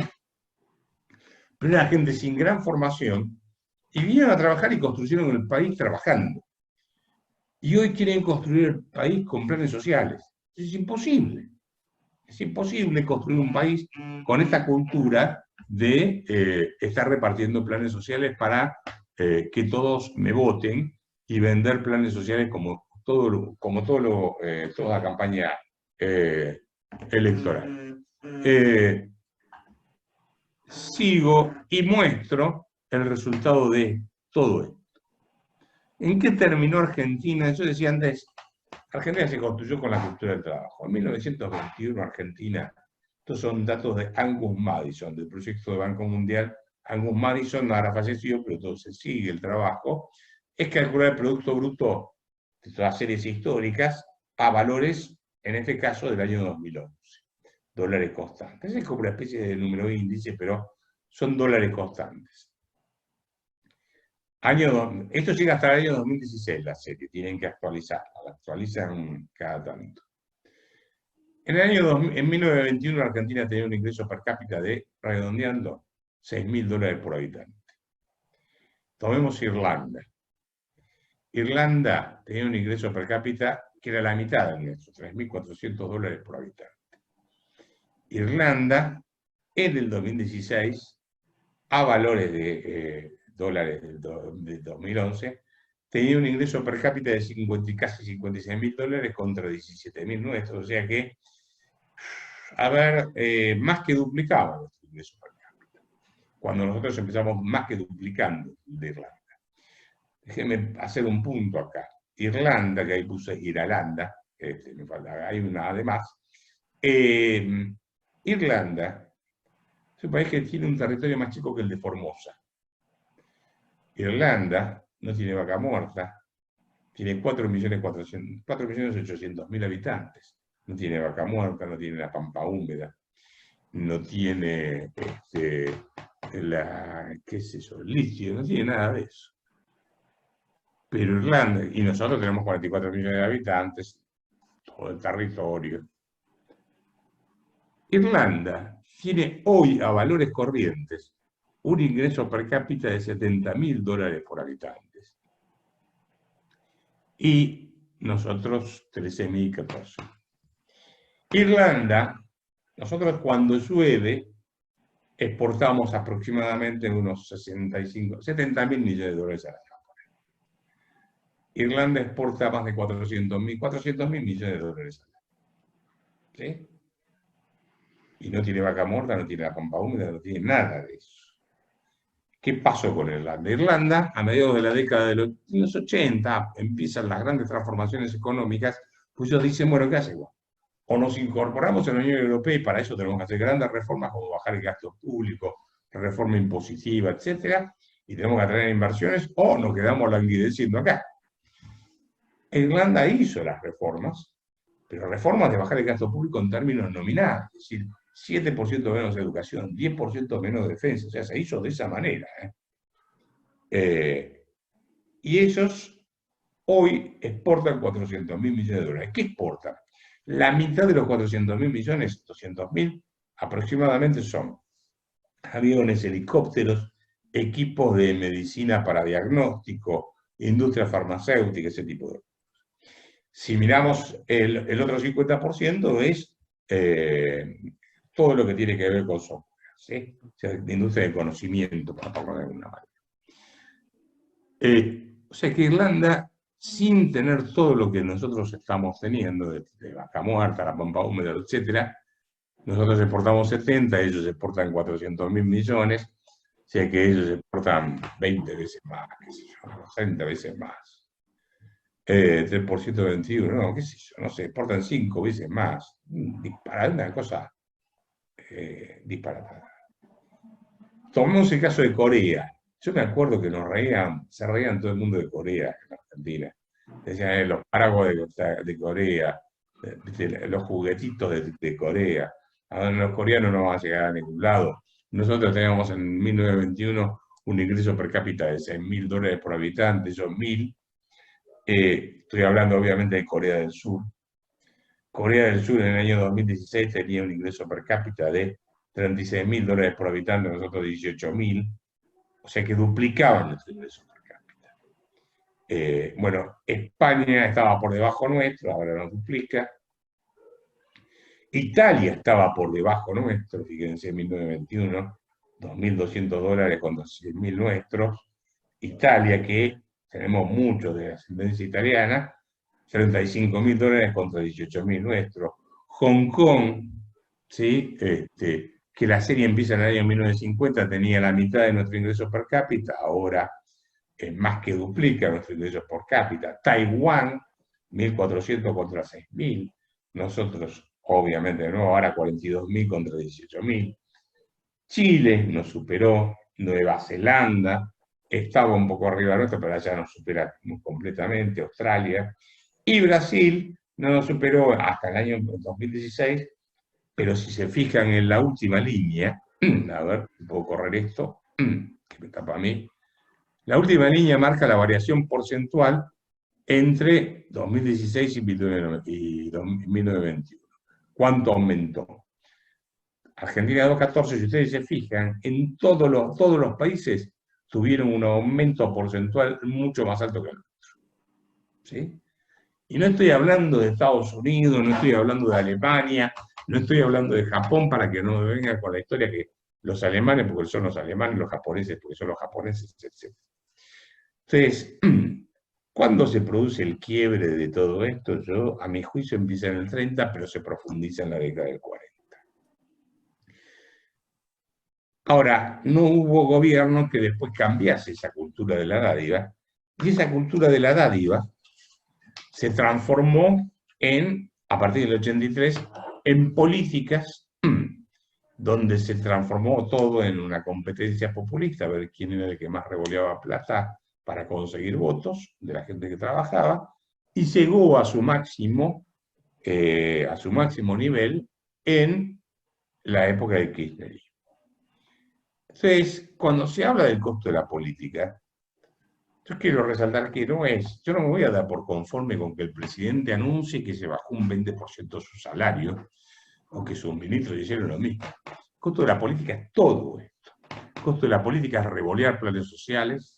pero era gente sin gran formación, y vinieron a trabajar y construyeron el país trabajando. Y hoy quieren construir el país con planes sociales. Es imposible. Es imposible construir un país con esta cultura de estar repartiendo planes sociales para que todos me voten y vender planes sociales como toda campaña electoral. Sigo y muestro el resultado de todo esto. ¿En qué terminó Argentina? Yo decía antes, Argentina se construyó con la cultura del trabajo. En 1921 Argentina, estos son datos de Angus Madison, del proyecto de Banco Mundial. Angus Madison ahora falleció, pero entonces sigue el trabajo. Es calcular el Producto Bruto de todas series históricas a valores, en este caso, del año 2011. Dólares constantes. Es como una especie de número índice, pero son dólares constantes. Esto llega hasta el año 2016, la serie, tienen que actualizarla, la actualizan cada tanto. En 1921 Argentina tenía un ingreso per cápita de, redondeando, $6.000 por habitante. Tomemos Irlanda. Irlanda tenía un ingreso per cápita que era la mitad del nuestro, $3.400 por habitante. Irlanda, en el 2016, a valores de dólares del 2011, tenía un ingreso per cápita de casi $56.000 contra $17.000 nuestros, o sea que, más que duplicaba nuestro ingreso per cápita. Cuando nosotros empezamos más que duplicando de Irlanda. Déjenme hacer un punto acá. Irlanda, que ahí puse Irlanda, me falta, hay una además. Irlanda es un país que tiene un territorio más chico que el de Formosa. Irlanda no tiene vaca muerta, tiene 4.800.000 habitantes. No tiene vaca muerta, no tiene la pampa húmeda, no tiene qué es eso, el litio, no tiene nada de eso. Pero Irlanda, y nosotros tenemos 44 millones de habitantes, todo el territorio. Irlanda tiene hoy a valores corrientes un ingreso per cápita de $70.000 por habitantes. Y nosotros 13.014. Irlanda, nosotros cuando llueve, exportamos aproximadamente unos 70.000 millones de dólares al año. Irlanda exporta más de 400.000 millones de dólares al año. ¿Sí? Y no tiene vaca muerta, no tiene la pampa húmeda, no tiene nada de eso. ¿Qué pasó con Irlanda? Irlanda, a mediados de la década de los 80, empiezan las grandes transformaciones económicas, pues ellos dicen, bueno, ¿qué hacemos? O nos incorporamos a la Unión Europea y para eso tenemos que hacer grandes reformas como bajar el gasto público, reforma impositiva, etcétera, y tenemos que atraer inversiones, o nos quedamos languideciendo acá. Irlanda hizo las reformas, pero reformas de bajar el gasto público en términos nominales, es decir, 7% menos educación, 10% menos defensa, o sea, se hizo de esa manera. Y ellos hoy exportan 400.000 millones de dólares. ¿Qué exportan? La mitad de los 400.000 millones, 200.000 aproximadamente, son aviones, helicópteros, equipos de medicina para diagnóstico, industria farmacéutica, ese tipo de cosas. Si miramos el otro 50% es todo lo que tiene que ver con software, ¿sí? O sea, la industria de conocimiento, para ponerlo de alguna manera. O sea que Irlanda, sin tener todo lo que nosotros estamos teniendo, de vaca muerta, la pampa húmeda, etc., nosotros exportamos 70, ellos exportan 400.000 millones, o sea que ellos exportan 20 veces más, qué sé yo, 30 veces más. 3% de 21, no, qué sé yo, no sé, exportan 5 veces más. Disparada, una cosa disparatada. Tomemos el caso de Corea. Yo me acuerdo que se reían todo el mundo de Corea en Argentina. Decían los paraguas de Corea, los juguetitos de Corea. Ahora los coreanos no van a llegar a ningún lado. Nosotros teníamos en 1921 un ingreso per cápita de $6.000 por habitante, esos 1.000. Estoy hablando obviamente de Corea del Sur. Corea del Sur en el año 2016 tenía un ingreso per cápita de $36.000 por habitante, nosotros 18.000, o sea que duplicaban nuestro ingreso per cápita. Bueno, España estaba por debajo nuestro, ahora nos duplica. Italia estaba por debajo nuestro, fíjense, en 1921, $2.200 contra $6.000 nuestros. Italia, que tenemos mucho de ascendencia italiana, $35.000 contra $18.000 nuestros. Hong Kong, ¿sí? Que la serie empieza en el año 1950, tenía la mitad de nuestro ingreso per cápita, ahora más que duplica nuestro ingreso por cápita. Taiwán, 1.400 contra 6.000. Nosotros, obviamente, de nuevo, ahora 42.000 contra 18.000. Chile nos superó, Nueva Zelanda estaba un poco arriba nuestro, pero ya nos supera completamente, Australia. Y Brasil no nos superó hasta el año 2016, pero si se fijan en la última línea, a ver, puedo correr esto, que me tapa a mí, la última línea marca la variación porcentual entre 2016 y 1921. ¿Cuánto aumentó? Argentina 2.14, si ustedes se fijan, en todos los países tuvieron un aumento porcentual mucho más alto que el nuestro. ¿Sí? Y no estoy hablando de Estados Unidos, no estoy hablando de Alemania, no estoy hablando de Japón, para que no me vengan con la historia que los alemanes porque son los alemanes, los japoneses porque son los japoneses, etc. Entonces, ¿cuándo se produce el quiebre de todo esto? Yo, a mi juicio, empieza en el 30, pero se profundiza en la década del 40. Ahora, no hubo gobierno que después cambiase esa cultura de la dádiva, y esa cultura de la dádiva se transformó a partir del 83, en políticas donde se transformó todo en una competencia populista, a ver quién era el que más revoleaba plata para conseguir votos de la gente que trabajaba, y llegó a su máximo nivel en la época de Kirchner. Entonces, cuando se habla del costo de la política, yo quiero resaltar que yo no me voy a dar por conforme con que el presidente anuncie que se bajó un 20% su salario, o que sus ministros hicieron lo mismo. El costo de la política es todo esto. El costo de la política es revolear planes sociales,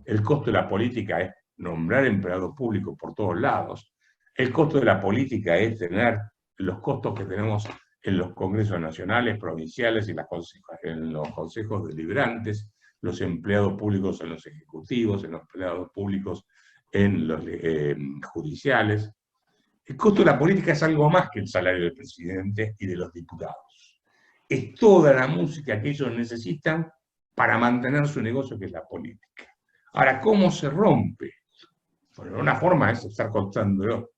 el costo de la política es nombrar empleados públicos por todos lados, el costo de la política es tener los costos que tenemos en los congresos nacionales, provinciales y en los consejos deliberantes, los empleados públicos en los ejecutivos, en los empleados públicos en los judiciales. El costo de la política es algo más que el salario del presidente y de los diputados. Es toda la música que ellos necesitan para mantener su negocio, que es la política. Ahora, ¿cómo se rompe? Bueno, una forma es estar contándolo.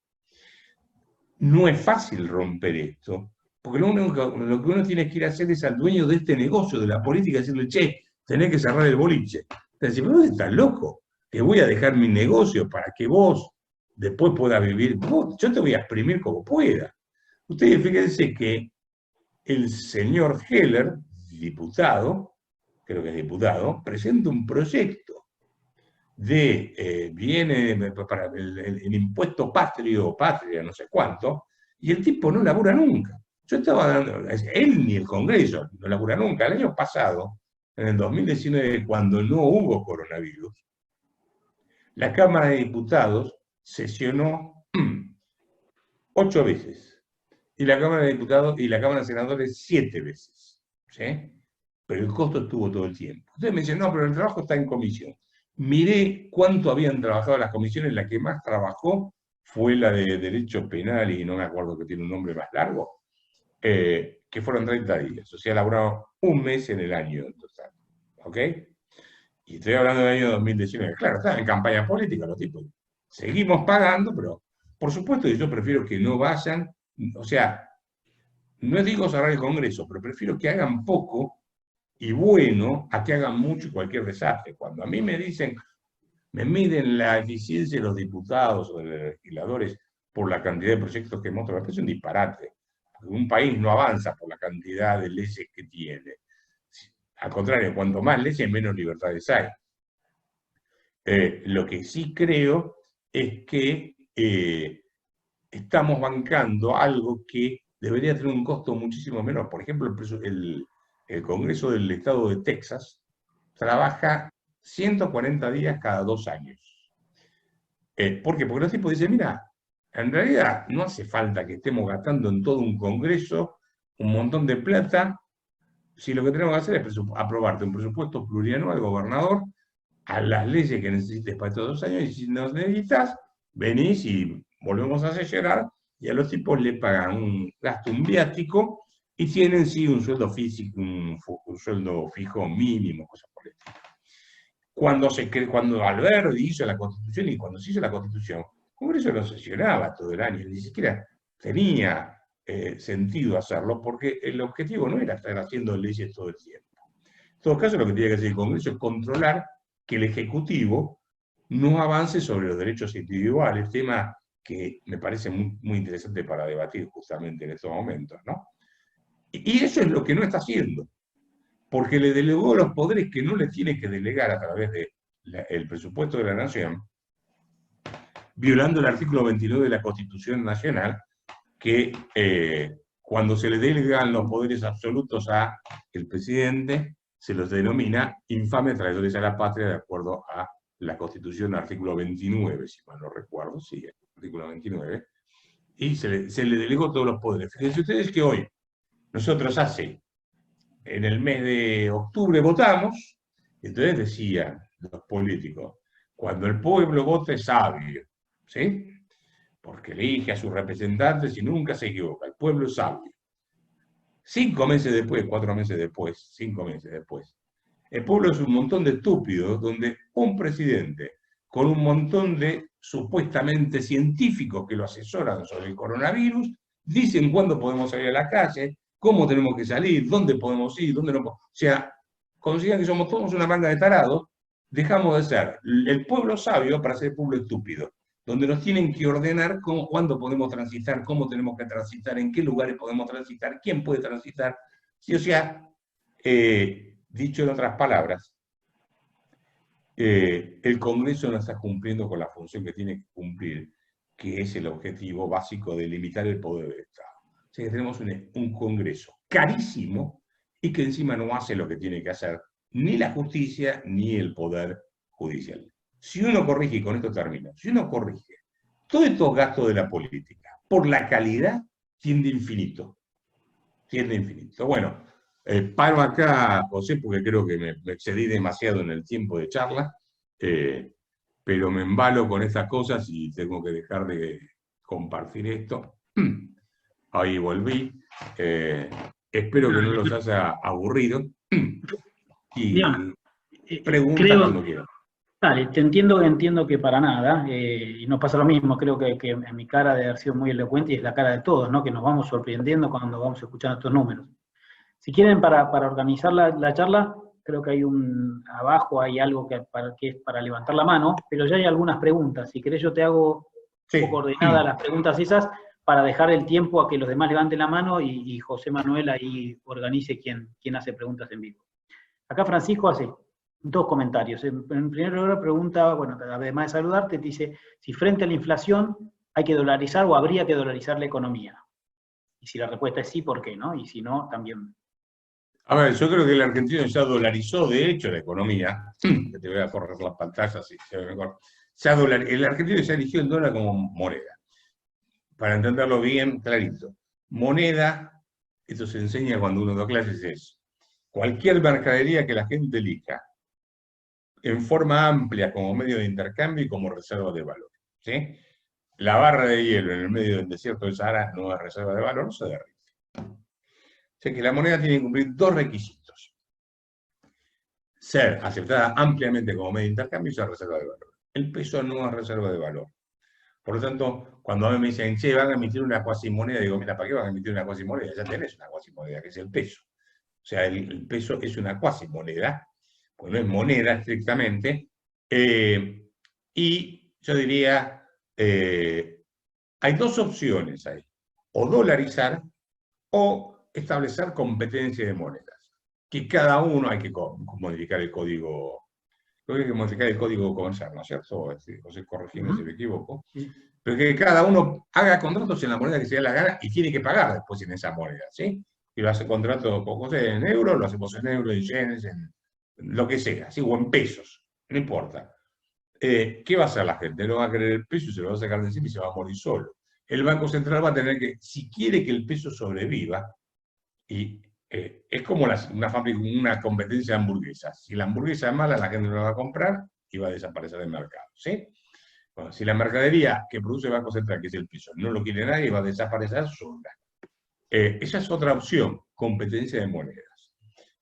No es fácil romper esto, porque lo que uno tiene que ir a hacer es al dueño de este negocio, de la política, decirle, che, tenés que cerrar el boliche. Entonces, ¿pero vos estás loco? Que voy a dejar mi negocio para que vos después puedas vivir. Yo te voy a exprimir como pueda. Ustedes fíjense que el señor Heller, diputado, creo que es diputado, presenta un proyecto viene para el impuesto patria, no sé cuánto, y el tipo no labura nunca. Yo estaba dando, él ni el Congreso no labura nunca. El año pasado, en el 2019, cuando no hubo coronavirus, la Cámara de Diputados sesionó 8 veces, y la Cámara de Diputados y la Cámara de Senadores 7 veces, ¿sí? Pero el costo estuvo todo el tiempo. Ustedes me dicen, no, pero el trabajo está en comisión. Miré cuánto habían trabajado las comisiones. La que más trabajó fue la de Derecho Penal, y no me acuerdo, que tiene un nombre más largo, que fueron 30 días. O sea, laboraron un mes en el año en total. ¿Ok? Y estoy hablando del año 2019. Claro, están en campaña política los tipos. Seguimos pagando, pero por supuesto que yo prefiero que no vayan. O sea, no digo cerrar el Congreso, pero prefiero que hagan poco y bueno a que hagan mucho y cualquier desastre. Cuando a mí me dicen, me miden la eficiencia de los diputados o de los legisladores por la cantidad de proyectos que muestran, me parece un disparate. Porque un país no avanza por la cantidad de leyes que tiene. Al contrario, cuanto más leyes, menos libertades hay. Lo que sí creo es que estamos bancando algo que debería tener un costo muchísimo menor. Por ejemplo, el Congreso del Estado de Texas trabaja 140 días cada 2 años. ¿Por qué? Porque los tipos dicen, mira, en realidad no hace falta que estemos gastando en todo un Congreso un montón de plata, si lo que tenemos que hacer es aprobarte un presupuesto plurianual, gobernador, a las leyes que necesites para estos 2 años, y si nos necesitas, venís y volvemos a sesionar, y a los tipos le pagan un viático, y tienen sí un sueldo físico, un sueldo fijo mínimo, cosas por el estilo. Cuando Alberdi hizo la Constitución, y cuando se hizo la Constitución, el Congreso no sesionaba todo el año, ni siquiera tenía sentido hacerlo, porque el objetivo no era estar haciendo leyes todo el tiempo. En todo caso, lo que tiene que hacer el Congreso es controlar que el Ejecutivo no avance sobre los derechos individuales, tema que me parece muy interesante para debatir justamente en estos momentos, ¿no? Y eso es lo que no está haciendo, porque le delegó los poderes que no le tiene que delegar a través del presupuesto de la Nación, violando el artículo 29 de la Constitución Nacional, que cuando se le delegan los poderes absolutos al presidente, se los denomina infames traidores a la patria, de acuerdo a la Constitución, artículo 29, si mal no recuerdo, sí, el artículo 29, y se le delegó todos los poderes. Fíjense ustedes que hoy, nosotros en el mes de octubre votamos, entonces decían los políticos, cuando el pueblo vota es sabio, ¿sí? Porque elige a sus representantes y nunca se equivoca, el pueblo es sabio. 5 meses después, 4 meses después, 5 meses después, el pueblo es un montón de estúpidos, donde un presidente con un montón de supuestamente científicos que lo asesoran sobre el coronavirus, dicen cuándo podemos salir a la calle, cómo tenemos que salir, dónde podemos ir, dónde no podemos. O sea, consideran que somos todos una manga de tarados, dejamos de ser el pueblo sabio para ser el pueblo estúpido, donde nos tienen que ordenar cuándo podemos transitar, cómo tenemos que transitar, en qué lugares podemos transitar, quién puede transitar. Sí, o sea, dicho en otras palabras, el Congreso no está cumpliendo con la función que tiene que cumplir, que es el objetivo básico de limitar el poder del Estado. O sea que tenemos un Congreso carísimo y que encima no hace lo que tiene que hacer ni la justicia ni el Poder Judicial. Si uno corrige, y con esto termino, si uno corrige todos estos gastos de la política por la calidad, tiende infinito. Tiende infinito. Bueno, paro acá, José, porque creo que me excedí demasiado en el tiempo de charla, pero me embalo con estas cosas y tengo que dejar de compartir esto. Ahí volví. Espero que no los haya aburrido. Y pregunta cuando quieran. Dale, te entiendo que para nada, y nos pasa lo mismo, creo que en mi cara de haber sido muy elocuente y es la cara de todos, ¿no? Que nos vamos sorprendiendo cuando vamos escuchando estos números. Si quieren, para organizar la charla, creo que abajo hay algo que es para levantar la mano, pero ya hay algunas preguntas. Si querés yo te hago un poco ordenadas las preguntas esas, para dejar el tiempo a que los demás levanten la mano y José Manuel ahí organice quién hace preguntas en vivo. Acá Francisco hace 2 comentarios. En primer lugar pregunta, bueno, además de saludarte, te dice si frente a la inflación hay que dolarizar o habría que dolarizar la economía. Y si la respuesta es sí, ¿por qué no? Y si no, también. A ver, yo creo que el argentino ya dolarizó, de hecho, la economía. Que te voy a correr las pantallas, si se ve mejor. El argentino ya eligió el dólar como moneda. Para entenderlo bien, clarito. Moneda, esto se enseña cuando uno da clases, es cualquier mercadería que la gente elija en forma amplia como medio de intercambio y como reserva de valor. ¿Sí? La barra de hielo en el medio del desierto del Sahara no es reserva de valor, se derrite. O sea que la moneda tiene que cumplir 2 requisitos. Ser aceptada ampliamente como medio de intercambio y ser reserva de valor. El peso no es reserva de valor. Por lo tanto, cuando a mí me dicen, che, van a emitir una cuasimoneda, digo, mira, ¿para qué van a emitir una cuasimoneda? Ya tenés una cuasimoneda, que es el peso. O sea, el peso es una cuasimoneda, pues no es moneda estrictamente, y yo diría, hay 2 opciones ahí, o dolarizar o establecer competencia de monedas, que cada uno hay que modificar el código, creo que hay que modificar el código comercial, ¿no es cierto? José, corregime si me equivoco, pero que cada uno haga contratos en la moneda que se dé la gana y tiene que pagar después en esa moneda, ¿sí? Si lo hace contrato con José en euros, lo hacemos en euros, en yenes, en lo que sea, ¿sí? O en pesos, no importa. ¿Qué va a hacer la gente? No va a querer el peso y se lo va a sacar de encima y se va a morir solo. El Banco Central va a tener que, si quiere que el peso sobreviva, y es como una competencia de hamburguesas. Si la hamburguesa es mala, la gente no la va a comprar y va a desaparecer del mercado, ¿sí? Bueno, si la mercadería que produce el Banco Central, que es el peso, no lo quiere nadie, va a desaparecer sola. Esa es otra opción, competencia de monedas.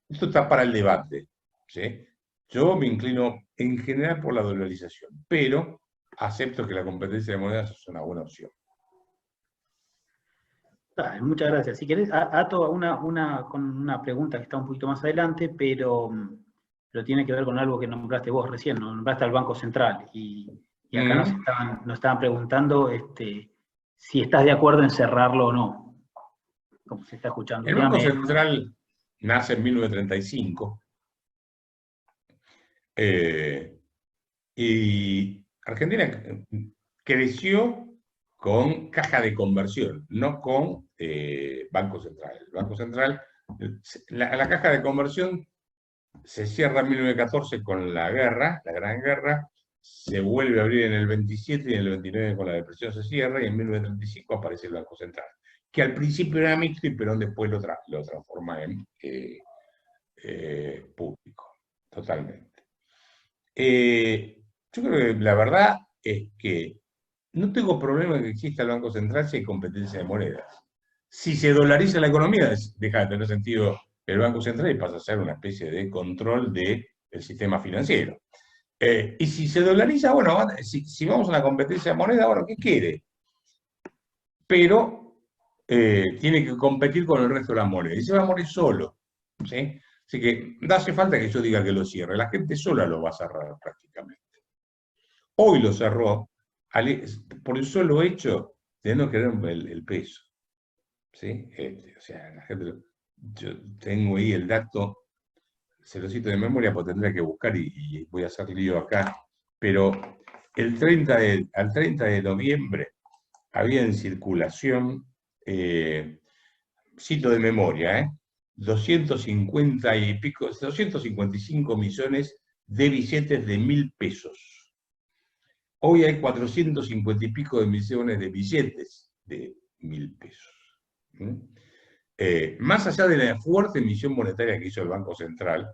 Esto está para el debate, ¿sí? Yo me inclino en general por la dolarización, pero acepto que la competencia de monedas es una buena opción. Muchas gracias. Si querés, ato con una pregunta que está un poquito más adelante, pero tiene que ver con algo que nombraste vos recién, nombraste al Banco Central. Y Y acá nos estaban preguntando si estás de acuerdo en cerrarlo o no. Como se está escuchando. El Banco Central nace en 1935. Y Argentina creció con caja de conversión, no con Banco Central. El Banco Central, la caja de conversión se cierra en 1914 con la guerra, la Gran Guerra, se vuelve a abrir en el 27 y en el 29 con la depresión se cierra, y en 1935 aparece el Banco Central, que al principio era mixto y Perón después lo transforma en público, totalmente. Yo creo que la verdad es que no tengo problema en que exista el Banco Central si hay competencia de monedas. Si se dolariza la economía, deja de tener sentido el Banco Central y pasa a ser una especie de control del sistema financiero. Y si se dolariza, bueno, si vamos a una competencia de moneda, bueno, ¿qué quiere? Pero tiene que competir con el resto de las monedas. Y se va a morir solo, ¿sí? Así que no hace falta que yo diga que lo cierre. La gente sola lo va a cerrar prácticamente. Hoy lo cerró por el solo hecho de no querer el peso. ¿Sí? O sea, la gente, yo tengo ahí el dato, se lo cito de memoria porque tendría que buscar y voy a hacer lío acá, pero al 30 de noviembre había en circulación, cito de memoria, 255 millones de billetes de 1.000 pesos. Hoy hay 450 y pico de millones de billetes de 1.000 pesos. Más allá de la fuerte emisión monetaria que hizo el Banco Central,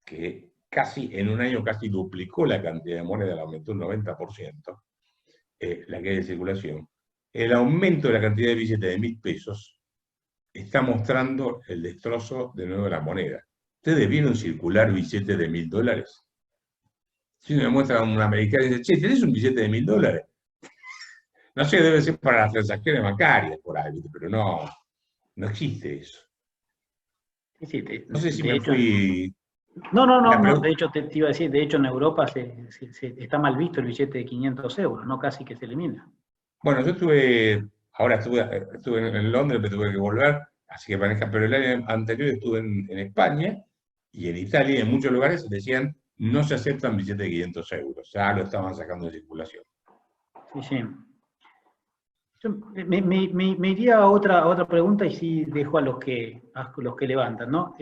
que en un año casi duplicó la cantidad de moneda, la aumentó un 90%, la que hay de circulación, el aumento de la cantidad de billetes de 1.000 pesos está mostrando el destrozo de nuevo de la moneda. ¿Ustedes vieron circular billetes de $1.000? Si uno me muestra a un americano y dice, che, ¿tenés un billete de $1.000? No sé, debe ser para las transacciones bancarias por ahí, pero no existe eso. Sí, no sé si me fui... No, de hecho te iba a decir, de hecho en Europa está mal visto el billete de 500 euros, no casi que se elimina. Bueno, yo estuve en Londres, me tuve que volver, así que pero el año anterior estuve en España y en Italia, y en muchos lugares decían, no se aceptan billetes de 500 euros, ya lo estaban sacando de circulación. Sí. Yo me iría a otra pregunta y sí dejo a los que levantan, ¿no?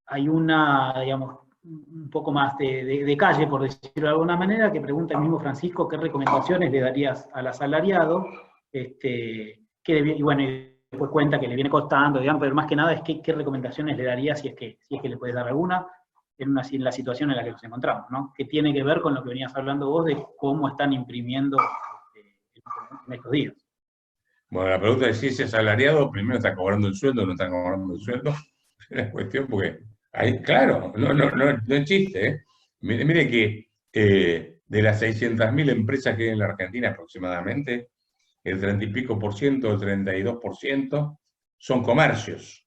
Hay digamos, un poco más de calle, por decirlo de alguna manera, que pregunta el mismo Francisco, ¿qué recomendaciones le darías al asalariado? Y bueno, y después cuenta que le viene costando, digamos, pero más que nada es qué recomendaciones le darías, si es que le puedes dar alguna, en la situación en la que nos encontramos, ¿no? Que tiene que ver con lo que venías hablando vos de cómo están imprimiendo en estos días. Bueno, la pregunta es si ese asalariado primero está cobrando el sueldo o no está cobrando el sueldo. Es la cuestión porque, claro, no es chiste, ¿eh? Mire que de las 600.000 empresas que hay en la Argentina aproximadamente, el 30 y pico por ciento, el 32% son comercios.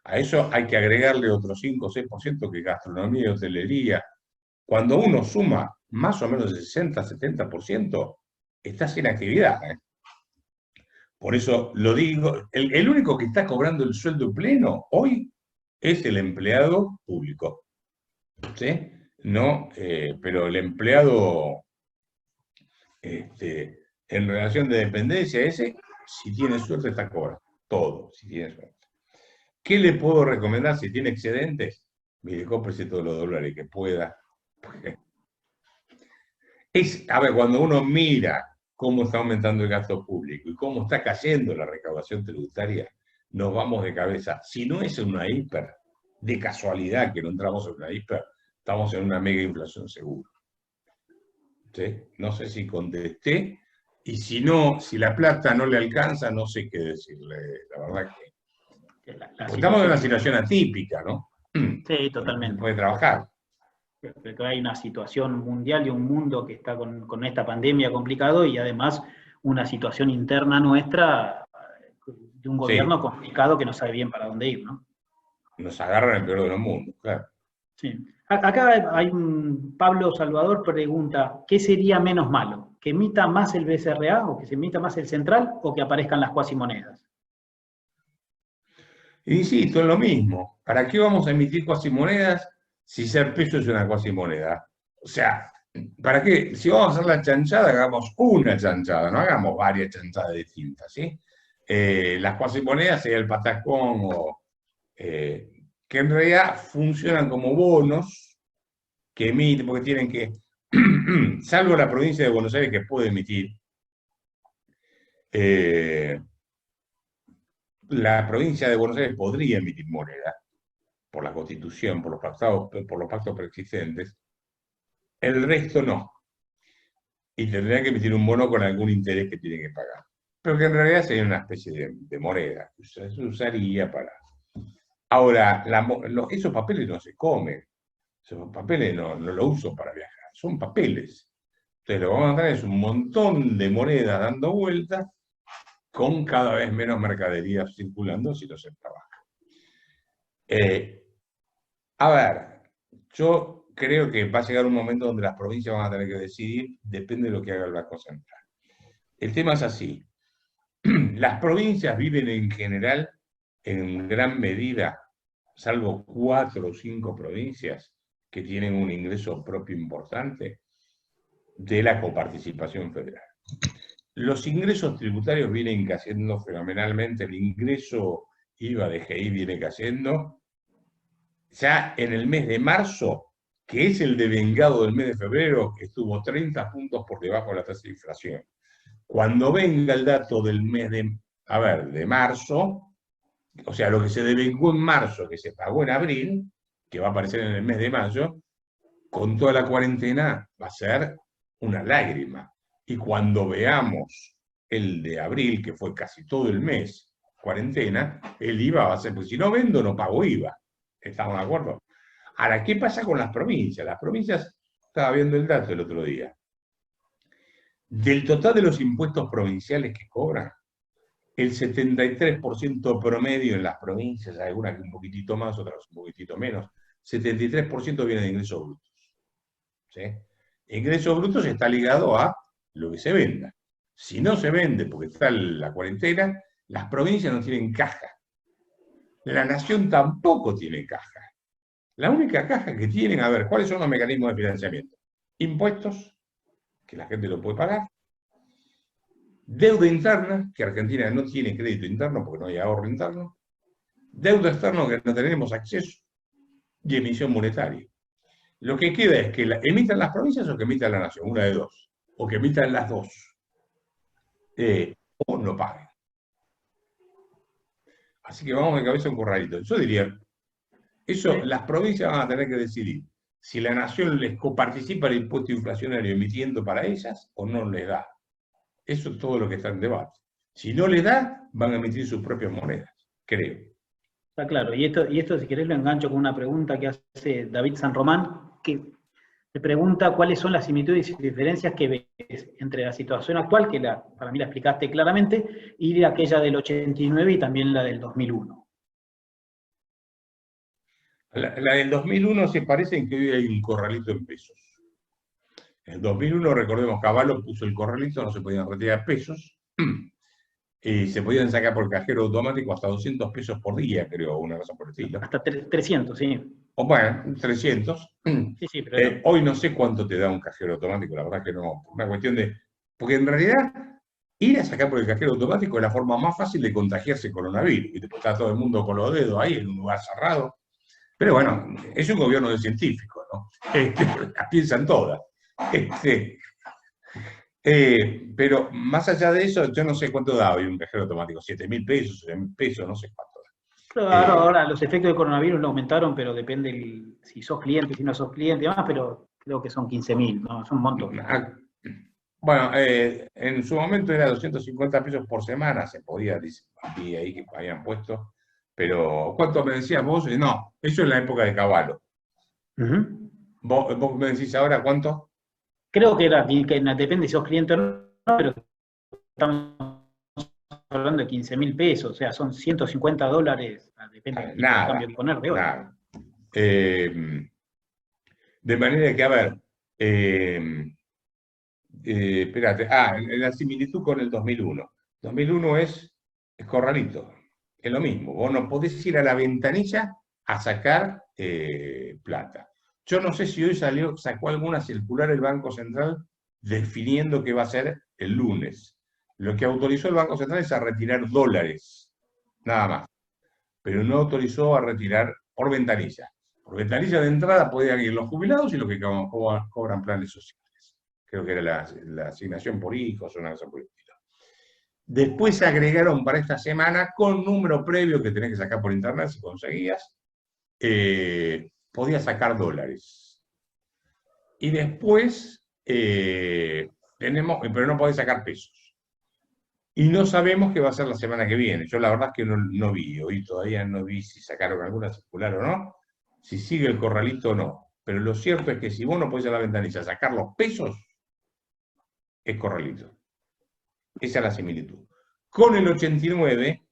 A eso hay que agregarle otro 5 o 6% que es gastronomía y hotelería. Cuando uno suma más o menos el 60-70%, está sin actividad, ¿eh? Por eso lo digo, el único que está cobrando el sueldo pleno hoy es el empleado público, ¿sí? No, pero el empleado en relación de dependencia, ese, si tiene suerte, está cobrando todo, si tiene suerte. ¿Qué le puedo recomendar si tiene excedentes? Mire, cómprese todos los dólares que pueda. A ver, cuando uno mira cómo está aumentando el gasto público y cómo está cayendo la recaudación tributaria, nos vamos de cabeza. Si no es una hiper, de casualidad que no entramos en una hiper, estamos en una mega inflación seguro. ¿Sí? No sé si contesté, y si no, si la plata no le alcanza, no sé qué decirle. La verdad que estamos en una situación atípica, ¿no? Sí, totalmente. No puede trabajar. Porque hay una situación mundial y un mundo que está con esta pandemia complicado, y además una situación interna nuestra de un gobierno complicado que no sabe bien para dónde ir, ¿no? Nos agarran el peor de los mundos, claro. Sí. Acá hay Pablo Salvador pregunta, ¿qué sería menos malo? ¿Que emita más el BCRA o que se emita más el central o que aparezcan las cuasimonedas? Insisto, en lo mismo. ¿Para qué vamos a emitir cuasimonedas si ser peso es una cuasimoneda? O sea, ¿para qué? Si vamos a hacer la chanchada, hagamos una chanchada, no hagamos varias chanchadas distintas, ¿sí? Las cuasimonedas sería el patacón o... que en realidad funcionan como bonos que emiten, porque tienen que, salvo la provincia de Buenos Aires que puede emitir, la provincia de Buenos Aires podría emitir moneda por la Constitución, por los pactos preexistentes, el resto no. Y tendría que emitir un bono con algún interés que tiene que pagar. Pero que en realidad sería una especie de moneda que se usaría para... Ahora, esos papeles no se comen. Esos papeles no lo uso para viajar. Son papeles. Entonces lo que vamos a tener es un montón de monedas dando vueltas con cada vez menos mercaderías circulando si no se trabaja. A ver, yo creo que va a llegar un momento donde las provincias van a tener que decidir, depende de lo que haga el Banco Central. El tema es así. Las provincias viven en general, en gran medida, salvo 4 o 5 provincias que tienen un ingreso propio importante, de la coparticipación federal. Los ingresos tributarios vienen cayendo fenomenalmente, el ingreso IVA de GI viene cayendo. Ya en el mes de marzo, que es el devengado del mes de febrero, estuvo 30 puntos por debajo de la tasa de inflación. Cuando venga el dato del mes de marzo, o sea, lo que se devengó en marzo, que se pagó en abril, que va a aparecer en el mes de mayo, con toda la cuarentena va a ser una lágrima. Y cuando veamos el de abril, que fue casi todo el mes cuarentena, el IVA va a ser, porque si no vendo, no pago IVA. ¿Estamos de acuerdo? Ahora, ¿qué pasa con las provincias? Las provincias, estaba viendo el dato el otro día, del total de los impuestos provinciales que cobran, el 73% promedio en las provincias, algunas que un poquitito más, otras un poquitito menos, 73% viene de ingresos brutos. ¿Sí? Ingresos brutos está ligado a lo que se venda. Si no se vende porque está la cuarentena, las provincias no tienen caja. La nación tampoco tiene caja. La única caja que tienen, a ver, ¿cuáles son los mecanismos de financiamiento? Impuestos, que la gente lo puede pagar. Deuda interna, que Argentina no tiene crédito interno porque no hay ahorro interno. Deuda externa, que no tenemos acceso. Y emisión monetaria. Lo que queda es que emitan las provincias o que emitan la nación, una de dos. O que emitan las dos. O no paguen. Así que vamos de cabeza a un corralito. Yo diría, eso las provincias van a tener que decidir si la nación les coparticipa el impuesto inflacionario emitiendo para ellas o no les da. Eso es todo lo que está en debate. Si no les da, van a emitir sus propias monedas, creo. Está claro, y esto si querés lo engancho con una pregunta que hace David San Román, que te pregunta cuáles son las similitudes y diferencias que ves entre la situación actual, que para mí la explicaste claramente, y de aquella del 89 y también la del 2001. La del 2001 se parece en que hoy hay un corralito en pesos. En el 2001, recordemos, Cavallo puso el corralito, no se podían retirar pesos, y se podían sacar por cajero automático hasta 200 pesos por día, creo, una cosa por el estilo. Hasta 300, sí. O bueno, 300. Sí, pero hoy no sé cuánto te da un cajero automático, la verdad que no. Una cuestión de... Porque en realidad, ir a sacar por el cajero automático es la forma más fácil de contagiarse coronavirus. Y después está todo el mundo con los dedos ahí en un lugar cerrado. Pero bueno, es un gobierno de científicos, ¿no? Las piensan todas. Pero más allá de eso, yo no sé cuánto da hoy un cajero automático. 7.000 pesos, 6.000 pesos, no sé cuánto. Claro, ahora los efectos del coronavirus lo aumentaron, pero depende si sos cliente, si no sos cliente y demás, pero creo que son 15.000, ¿no? Son un montón. Bueno, en su momento era 250 pesos por semana, se podía, vi ahí que habían puesto, pero ¿cuánto me decías vos? No, eso es la época de Cavallo. ¿Vos me decís ahora cuánto? Creo que depende si sos cliente o no, pero estamos hablando de 15.000 pesos, o sea, son $150, depende del cambio que poner de hoy. De manera que, a ver, espérate, en la similitud con el 2001. 2001 es corralito, es lo mismo. Vos no podés ir a la ventanilla a sacar plata. Yo no sé si hoy sacó alguna circular el Banco Central definiendo qué va a ser el lunes. Lo que autorizó el Banco Central es a retirar dólares, nada más. Pero no autorizó a retirar por ventanilla. Por ventanilla de entrada podían ir los jubilados y los que cobran planes sociales. Creo que era la asignación por hijos o una cosa por el estilo. Después se agregaron para esta semana, con número previo que tenés que sacar por internet si conseguías, podías sacar dólares. Y después pero no podés sacar pesos. Y no sabemos qué va a ser la semana que viene. Yo la verdad es que no vi, hoy todavía no vi si sacaron alguna circular o no, si sigue el corralito o no. Pero lo cierto es que si vos no podés ir a la ventanilla a sacar los pesos, es corralito. Esa es la similitud. Con el 89,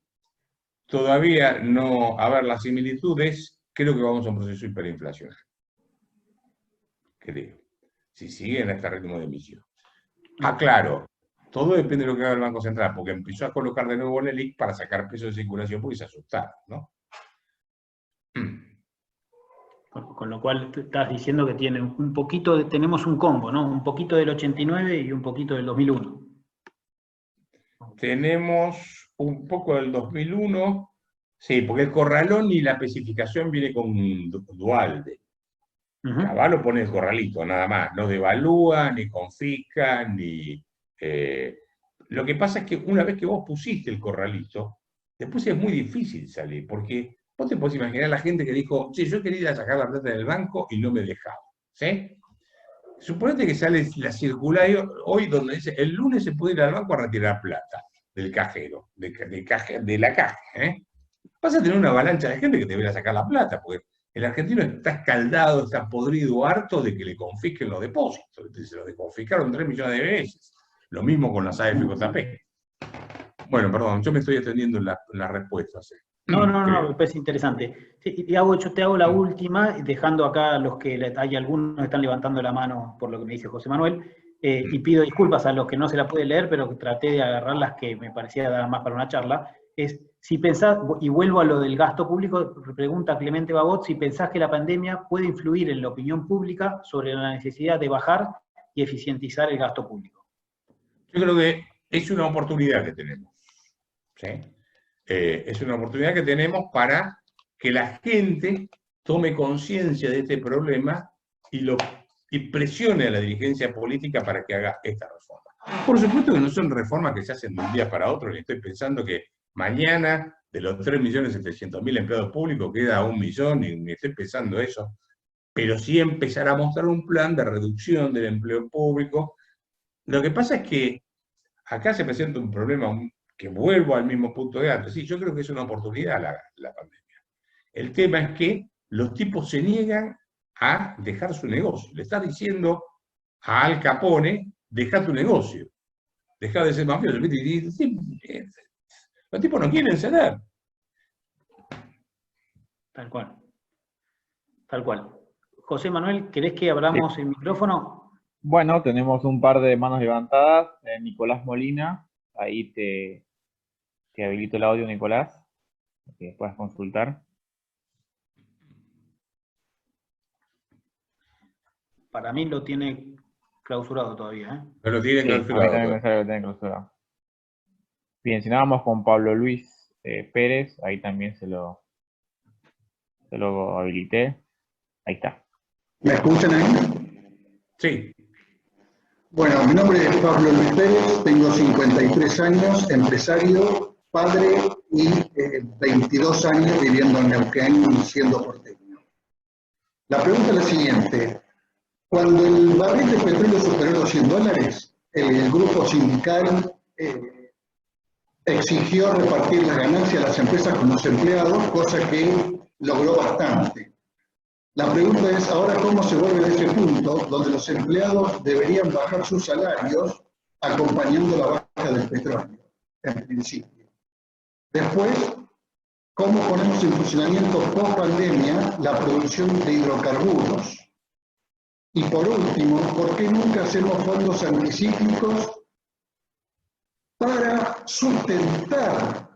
todavía no, a ver, las similitudes, creo que vamos a un proceso hiperinflacionario. Creo. Si sigue en este ritmo de emisión. Claro, todo depende de lo que haga el Banco Central, porque empezó a colocar de nuevo el ELIC para sacar pesos de circulación porque se asustaron, ¿no? Con lo cual estás diciendo que tiene un poquito, tenemos un combo, ¿no? Un poquito del 89 y un poquito del 2001. Tenemos un poco del 2001, sí, porque el corralón y la especificación viene con Dualde. Cavallo pone el corralito, nada más, no devalúa, ni confisca, ni... Lo que pasa es que una vez que vos pusiste el corralito, después es muy difícil salir, porque vos te podés imaginar a la gente que dijo, sí, yo quería ir a sacar la plata del banco y no me dejaba, ¿sí? Suponete que sale la circular hoy donde dice, el lunes se puede ir al banco a retirar plata del cajero, de la caja, ¿eh? Vas a tener una avalancha de gente que te viene a sacar la plata, porque el argentino está escaldado, está podrido, harto de que le confisquen los depósitos. Se lo confiscaron 3 millones de veces. Lo mismo con las AFJP. Bueno, perdón, yo me estoy extendiendo en las respuestas. No, me parece interesante. Yo te hago la última, dejando acá los que hay algunos que están levantando la mano por lo que me dice José Manuel, y pido disculpas a los que no se la pueden leer, pero que traté de agarrar las que me parecía dar más para una charla. Si pensás, y vuelvo a lo del gasto público, pregunta Clemente Babot, si pensás que la pandemia puede influir en la opinión pública sobre la necesidad de bajar y eficientizar el gasto público. Yo creo que es una oportunidad que tenemos, ¿sí? Es una oportunidad que tenemos para que la gente tome conciencia de este problema y presione a la dirigencia política para que haga esta reforma. Por supuesto que no son reformas que se hacen de un día para otro, y estoy pensando que mañana, de los 3.700.000 empleados públicos, queda 1 millón, y ni estoy pensando eso, pero sí empezar a mostrar un plan de reducción del empleo público. Lo que pasa es que acá se presenta un problema que vuelvo al mismo punto de antes. Sí, yo creo que es una oportunidad la pandemia. El tema es que los tipos se niegan a dejar su negocio. Le está diciendo a Al Capone, deja tu negocio, deja de ser mafioso. Los tipos no quieren ceder. Tal cual. Tal cual. José Manuel, ¿querés que abramos el micrófono? Bueno, tenemos un par de manos levantadas. Nicolás Molina, ahí te habilito el audio, Nicolás, para que puedas consultar. Para mí lo tiene clausurado todavía, ¿eh? Pero lo tiene clausurado. También me sale que lo tiene clausurado. Bien, si no vamos con Pablo Luis Pérez, ahí también se lo habilité. Ahí está. ¿Me escuchan ahí? Sí. Bueno, mi nombre es Pablo Luis Pérez, tengo 53 años, empresario, padre y 22 años viviendo en Neuquén y siendo porteño. La pregunta es la siguiente. Cuando el barril de petróleo superó los $100, el grupo sindical exigió repartir las ganancias a las empresas con los empleados, cosa que logró bastante. La pregunta es, ahora, ¿cómo se vuelve a ese punto donde los empleados deberían bajar sus salarios acompañando la baja del petróleo, en principio? Después, ¿cómo ponemos en funcionamiento post pandemia la producción de hidrocarburos? Y por último, ¿por qué nunca hacemos fondos anticíclicos para sustentar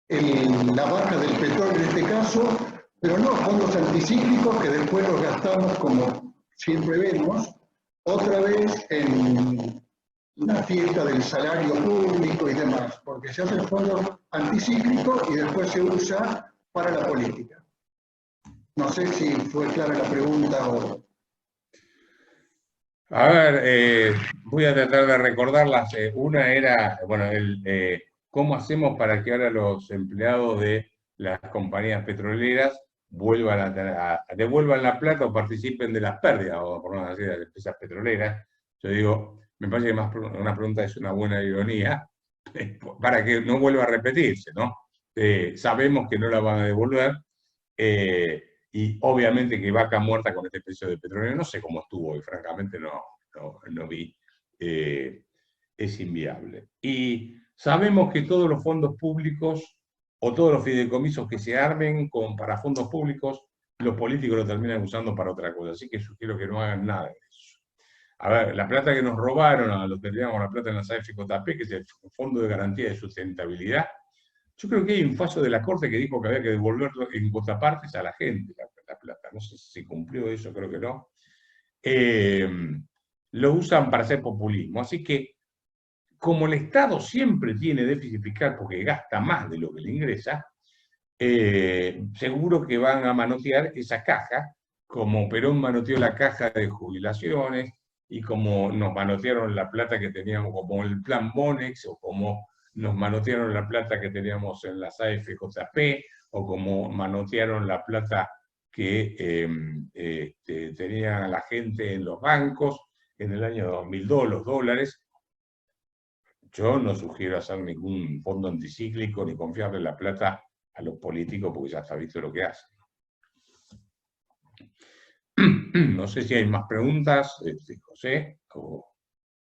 la baja del petróleo en este caso, pero no fondos anticíclicos que después los gastamos, como siempre vemos, otra vez en la fiesta del salario público y demás, porque se hace fondos anticíclicos y después se usa para la política? No sé si fue clara la pregunta o... A ver, voy a tratar de recordarlas. Una era, bueno, ¿cómo hacemos para que ahora los empleados de las compañías petroleras devuelvan la plata o participen de las pérdidas, o por no decir, de las empresas petroleras? Yo digo, me parece que más una pregunta es una buena ironía, para que no vuelva a repetirse, ¿no? Sabemos que no la van a devolver, y obviamente que vaca muerta con este precio de petróleo, no sé cómo estuvo, y francamente no vi, es inviable. Y sabemos que todos los fondos públicos, o todos los fideicomisos que se armen para fondos públicos, los políticos lo terminan usando para otra cosa, así que sugiero que no hagan nada de eso. A ver, la plata que nos robaron a los que teníamos la plata en la AFJP, que es el Fondo de Garantía de Sustentabilidad, yo creo que hay un fallo de la Corte que dijo que había que devolverlo en cuotapartes a la gente, la plata. No sé si cumplió eso, creo que no. Lo usan para hacer populismo. Así que, como el Estado siempre tiene déficit fiscal porque gasta más de lo que le ingresa, seguro que van a manotear esa caja, como Perón manoteó la caja de jubilaciones, y como nos manotearon la plata que teníamos, como el plan Bonex, o como nos manotearon la plata que teníamos en las AFJP, o como manotearon la plata que tenía la gente en los bancos en el año 2002, los dólares. Yo no sugiero hacer ningún fondo anticíclico ni confiarle la plata a los políticos, porque ya está visto lo que hacen. No sé si hay más preguntas, José, o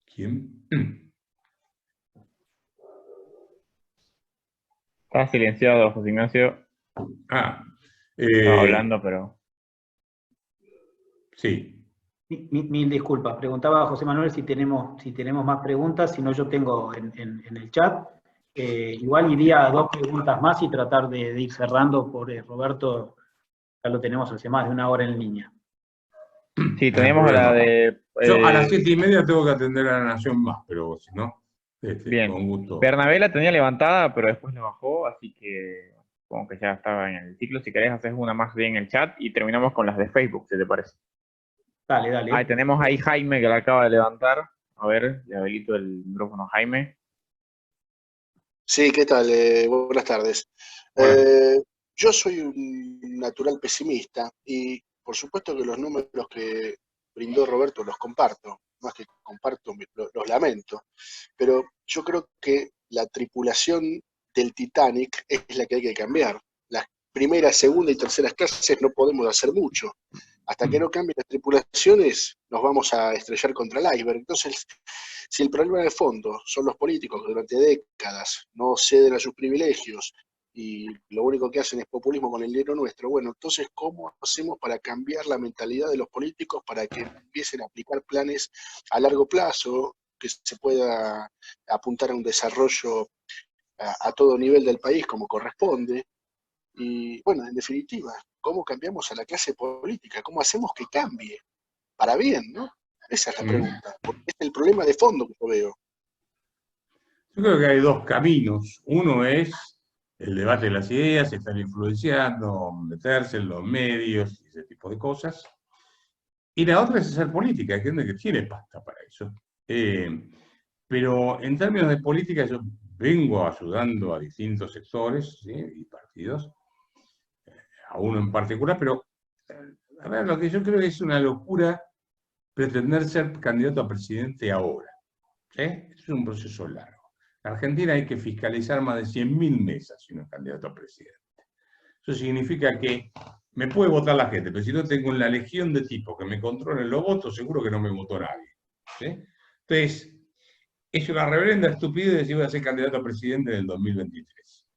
quién. Está silenciado, José Ignacio. Estaba hablando, pero... Sí. Mil disculpas. Preguntaba a José Manuel si tenemos más preguntas, si no yo tengo en el chat. Igual iría a 2 preguntas más y tratar de ir cerrando por Roberto, ya lo tenemos hace más de 1 hora en línea. Sí, tenemos la de... Yo a las 7:30 tengo que atender a La Nación Más, pero si no, bien. con gusto. Bernabé la tenía levantada, pero después la bajó, así que como que ya estaba en el ciclo. Si querés, haces una más bien en el chat y terminamos con las de Facebook, si te parece. Dale, dale. Ahí tenemos ahí Jaime, que la acaba de levantar. A ver, le habilito el micrófono a Jaime. Sí, ¿qué tal? Buenas tardes. Yo soy un natural pesimista y por supuesto que los números que brindó Roberto los comparto, más que comparto, los lamento, pero yo creo que la tripulación del Titanic es la que hay que cambiar. Las primeras, segunda y terceras clases no podemos hacer mucho. Hasta que no cambien las tripulaciones, nos vamos a estrellar contra el iceberg. Entonces, si el problema de fondo son los políticos que durante décadas no ceden a sus privilegios y lo único que hacen es populismo con el dinero nuestro, bueno, entonces, ¿cómo hacemos para cambiar la mentalidad de los políticos para que empiecen a aplicar planes a largo plazo, que se pueda apuntar a un desarrollo a todo nivel del país como corresponde? Y bueno, en definitiva, ¿cómo cambiamos a la clase política? ¿Cómo hacemos que cambie? Para bien, ¿no? Esa es la pregunta, porque es el problema de fondo que yo veo. Yo creo que hay 2 caminos. Uno es el debate de las ideas, estar influenciando, meterse en los medios y ese tipo de cosas. Y la otra es hacer política, hay gente que tiene pasta para eso. Pero en términos de política yo vengo ayudando a distintos sectores, ¿sí? Y partidos, a uno en particular, pero a ver, lo que yo creo que es una locura pretender ser candidato a presidente ahora. ¿Sí? Es un proceso largo. En Argentina hay que fiscalizar más de 100.000 mesas si uno es candidato a presidente. Eso significa que me puede votar la gente, pero si no tengo una legión de tipos que me controlen los votos, seguro que no me votó nadie. ¿Sí? Entonces, es una reverenda estupidez decir voy a ser candidato a presidente en el 2023.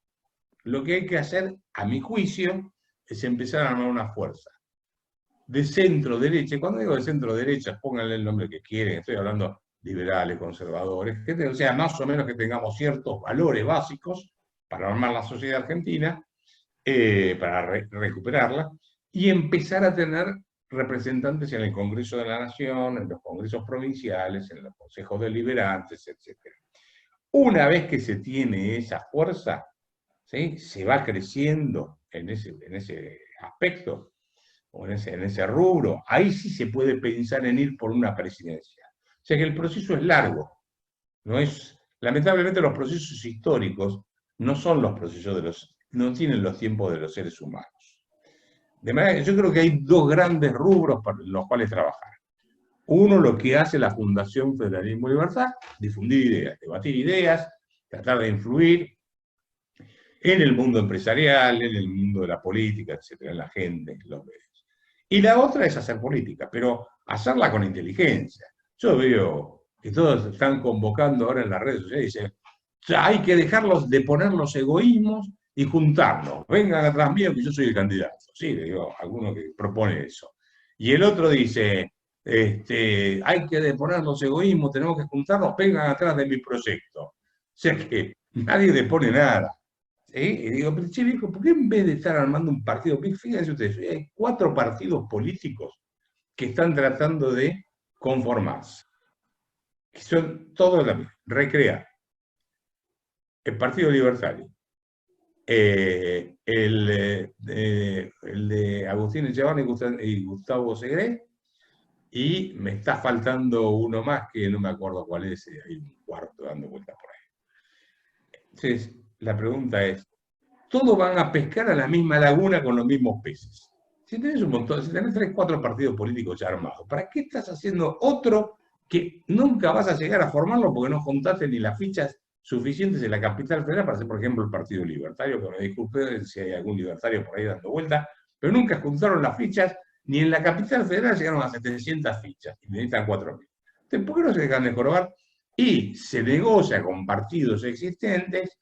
Lo que hay que hacer, a mi juicio, es empezar a armar una fuerza de centro derecha, y cuando digo de centro derecha, pónganle el nombre que quieren, estoy hablando liberales, conservadores, o sea, más o menos que tengamos ciertos valores básicos para armar la sociedad argentina, para recuperarla, y empezar a tener representantes en el Congreso de la Nación, en los congresos provinciales, en los consejos deliberantes, etc. Una vez que se tiene esa fuerza, ¿sí?, se va creciendo en ese aspecto, o en ese rubro, ahí sí se puede pensar en ir por una presidencia. O sea que el proceso es largo. Lamentablemente los procesos históricos no son los procesos no tienen los tiempos de los seres humanos. De manera que yo creo que hay dos grandes rubros para los cuales trabajar. Uno, lo que hace la Fundación Federalismo y Libertad, difundir ideas, debatir ideas, tratar de influir en el mundo empresarial, en el mundo de la política, etcétera, en la gente, en los medios. Y la otra es hacer política, pero hacerla con inteligencia. Yo veo que todos están convocando ahora en las redes sociales y dicen, hay que dejarlos de poner los egoísmos y juntarnos. Vengan atrás mío que yo soy el candidato. Sí, le digo, alguno que propone eso. Y el otro dice, hay que deponer los egoísmos, tenemos que juntarnos, vengan atrás de mi proyecto. O sea que nadie depone nada. Y digo, pero che, viejo, ¿por qué en vez de estar armando un partido? Fíjense ustedes, hay 4 partidos políticos que están tratando de conformarse. Que son todos la misma. Recrear. El Partido Libertario. El de Agustín Echevarría y Gustavo Segre. Y me está faltando uno más que no me acuerdo cuál es. Hay un cuarto dando vueltas por ahí. Entonces, la pregunta es, todos van a pescar a la misma laguna con los mismos peces. Si tenés un montón, si tenés 3, 4 partidos políticos ya armados, ¿para qué estás haciendo otro que nunca vas a llegar a formarlo porque no juntaste ni las fichas suficientes en la capital federal para hacer, por ejemplo, el Partido Libertario? Que me disculpen si hay algún libertario por ahí dando vuelta, pero nunca juntaron las fichas, ni en la capital federal llegaron a 700 fichas, y necesitan 4.000. Entonces, ¿por qué no se dejan de jorobar? Y se negocia con partidos existentes,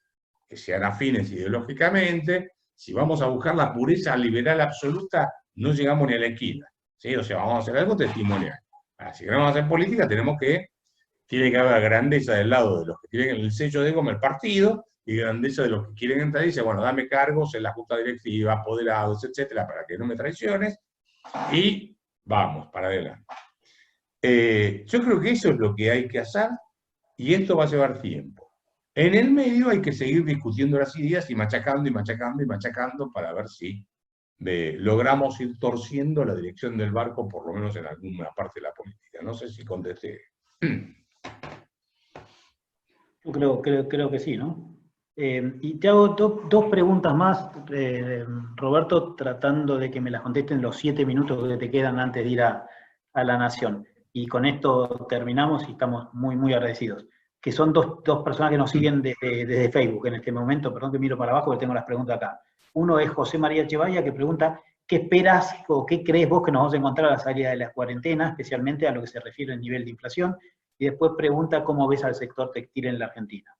que sean afines ideológicamente. Si vamos a buscar la pureza liberal absoluta, no llegamos ni a la esquina, ¿sí? O sea, vamos a hacer algo testimonial. Ahora, si queremos hacer política, tiene que haber grandeza del lado de los que tienen el sello de goma el partido, y grandeza de los que quieren entrar y dicen, bueno, dame cargos en la junta directiva, apoderados, etcétera, para que no me traiciones, y vamos, para adelante. Yo creo que eso es lo que hay que hacer, y esto va a llevar tiempo. En el medio hay que seguir discutiendo las ideas y machacando y machacando y machacando para ver si logramos ir torciendo la dirección del barco, por lo menos en alguna parte de la política. No sé si contesté. Yo creo que sí, ¿no? Y te hago dos preguntas más, Roberto, tratando de que me las contesten los 7 minutos que te quedan antes de ir a La Nación. Y con esto terminamos y estamos muy, muy agradecidos. Que son dos personas que nos siguen desde Facebook en este momento. Perdón que miro para abajo, que tengo las preguntas acá. Uno es José María Chevalla, que pregunta, ¿qué esperas o qué crees vos que nos vamos a encontrar a la salida de la cuarentena, especialmente a lo que se refiere al nivel de inflación? Y después pregunta, ¿cómo ves al sector textil en la Argentina?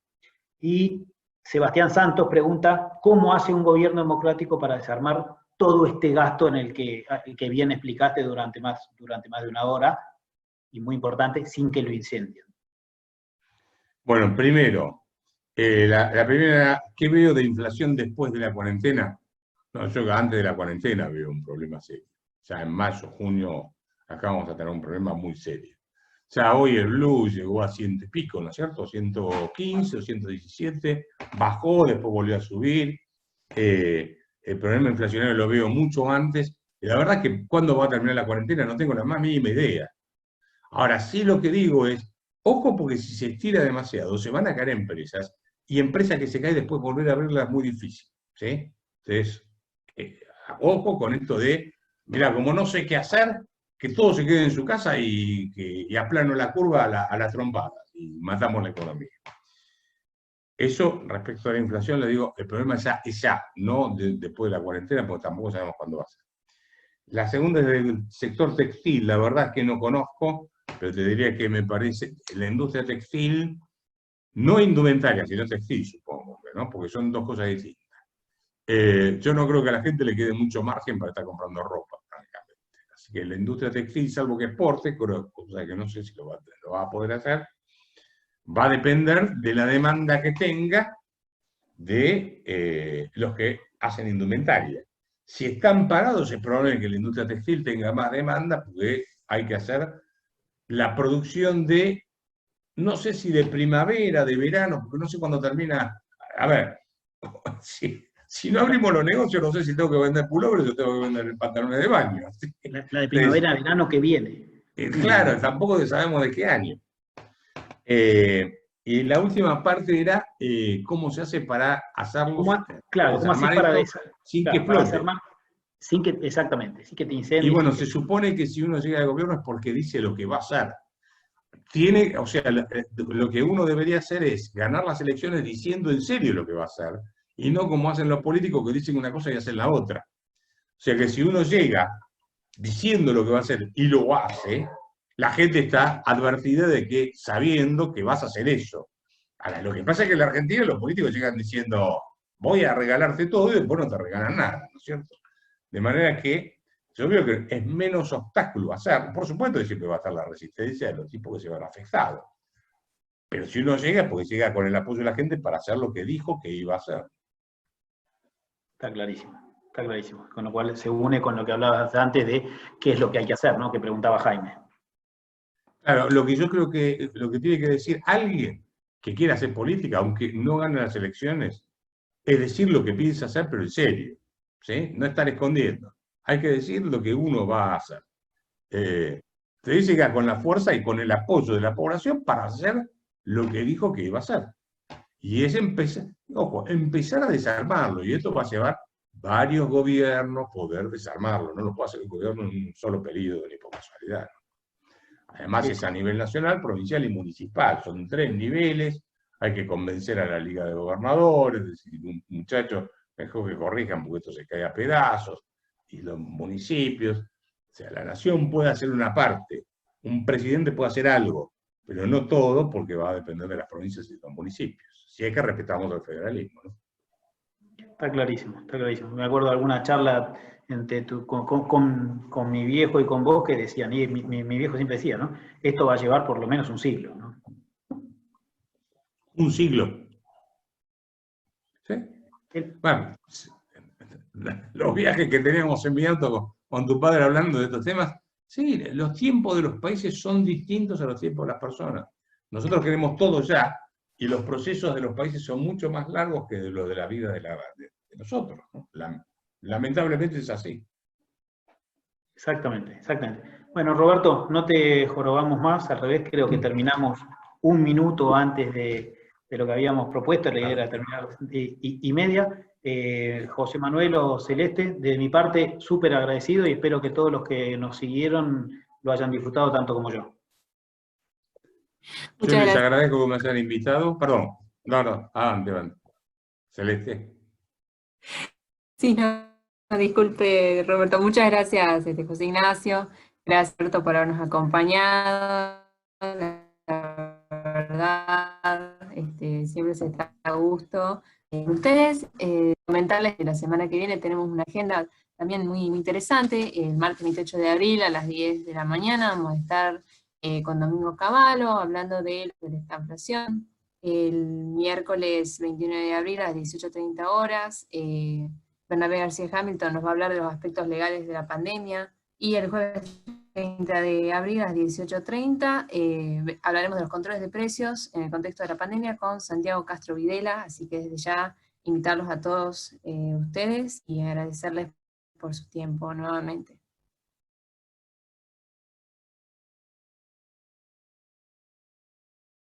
Y Sebastián Santos pregunta, ¿cómo hace un gobierno democrático para desarmar todo este gasto en el que bien explicaste durante más de una hora? Y muy importante, sin que lo incendien. Bueno, primero, la primera, ¿qué veo de inflación después de la cuarentena? No, yo antes de la cuarentena veo un problema serio. Ya en mayo, junio, acá vamos a tener un problema muy serio. Ya hoy el blue llegó a 100 y pico, ¿no es cierto? 115 o 117, bajó, después volvió a subir. El problema inflacionario lo veo mucho antes. Y la verdad es que cuando va a terminar la cuarentena no tengo la más mínima idea. Ahora, sí lo que digo es, ojo, porque si se estira demasiado, se van a caer empresas, y empresas que se caen después volver a abrirlas es muy difícil, ¿sí? Entonces, ojo con esto de, mira, como no sé qué hacer, que todo se quede en su casa y aplano la curva a la trompada, y matamos la economía. Eso, respecto a la inflación, le digo, el problema es ya, no después de la cuarentena, porque tampoco sabemos cuándo va a ser. La segunda es del sector textil, la verdad es que no conozco, pero te diría que me parece la industria textil, no indumentaria, sino textil, supongo, ¿no? Porque son dos cosas distintas. Yo no creo que a la gente le quede mucho margen para estar comprando ropa, francamente. Así que la industria textil, salvo que exporte, cosa que no sé si lo va a poder hacer, va a depender de la demanda que tenga de los que hacen indumentaria. Si están parados, es probable que la industria textil tenga más demanda, porque hay que hacer la producción de, no sé si de primavera, de verano, porque no sé cuándo termina. A ver, si no abrimos los negocios, no sé si tengo que vender pullovers o tengo que vender pantalones de baño. La de primavera, verano que viene. Claro, tampoco sabemos de qué año. Y la última parte era cómo se hace para hacerlo. Claro, ¿cómo haces para sin que explote? Exactamente, sin que te incendies. Y bueno, se supone que si uno llega al gobierno es porque dice lo que va a hacer. O sea, lo que uno debería hacer es ganar las elecciones diciendo en serio lo que va a hacer, y no como hacen los políticos que dicen una cosa y hacen la otra. O sea que si uno llega diciendo lo que va a hacer y lo hace, la gente está advertida de que, sabiendo que vas a hacer eso. Ahora, lo que pasa es que en la Argentina los políticos llegan diciendo, voy a regalarte todo, y después no te regalan nada, ¿no es cierto? De manera que yo veo que es menos obstáculo hacerlo. Por supuesto que siempre va a estar la resistencia de los tipos que se van afectados. Pero si uno llega, porque llega con el apoyo de la gente para hacer lo que dijo que iba a hacer. Está clarísimo, está clarísimo. Con lo cual se une con lo que hablabas antes de qué es lo que hay que hacer, ¿no? Que preguntaba Jaime. Claro, lo que yo creo que lo que tiene que decir alguien que quiera hacer política, aunque no gane las elecciones, es decir lo que piensa hacer, pero en serio, ¿sí? No estar escondiendo. Hay que decir lo que uno va a hacer. Se dice que con la fuerza y con el apoyo de la población para hacer lo que dijo que iba a hacer. Y es empezar a desarmarlo. Y esto va a llevar varios gobiernos poder desarmarlo. No lo puede hacer el gobierno en un solo periodo ni por casualidad. Además es a nivel nacional, provincial y municipal. Son 3 niveles. Hay que convencer a la Liga de Gobernadores, es decir, muchachos, mejor que corrijan porque esto se cae a pedazos. Y los municipios. O sea, la nación puede hacer una parte. Un presidente puede hacer algo, pero no todo, porque va a depender de las provincias y de los municipios. Si es que respetamos el federalismo, ¿no? Está clarísimo, está clarísimo. Me acuerdo de alguna charla con mi viejo y con vos que decían, y mi viejo siempre decía, ¿no? Esto va a llevar por lo menos un siglo, ¿no? Un siglo. ¿Sí? Bueno, los viajes que teníamos en mi auto con tu padre hablando de estos temas, sí, los tiempos de los países son distintos a los tiempos de las personas. Nosotros queremos todo ya, y los procesos de los países son mucho más largos que los de la vida de nosotros, ¿no? Lamentablemente es así. Exactamente, exactamente. Bueno, Roberto, no te jorobamos más, al revés, creo que terminamos un minuto antes de lo que habíamos propuesto, la idea era terminar y media. José Manuel o Celeste, de mi parte, súper agradecido y espero que todos los que nos siguieron lo hayan disfrutado tanto como yo. Yo les agradezco que me hayan invitado. Perdón, no, adelante. Celeste. Sí, no, disculpe, Roberto. Muchas gracias, José Ignacio. Gracias, Roberto, por habernos acompañado. La verdad, siempre se está a gusto. Ustedes, comentarles que la semana que viene tenemos una agenda también muy interesante. El martes 28 de abril a las 10 de la mañana vamos a estar con Domingo Cavallo hablando de esta inflación. El miércoles 29 de abril a las 18:30 horas, Bernabé García Hamilton nos va a hablar de los aspectos legales de la pandemia. Y el jueves 30 de abril a las 18:30 hablaremos de los controles de precios en el contexto de la pandemia con Santiago Castro Videla, así que desde ya invitarlos a todos ustedes y agradecerles por su tiempo nuevamente.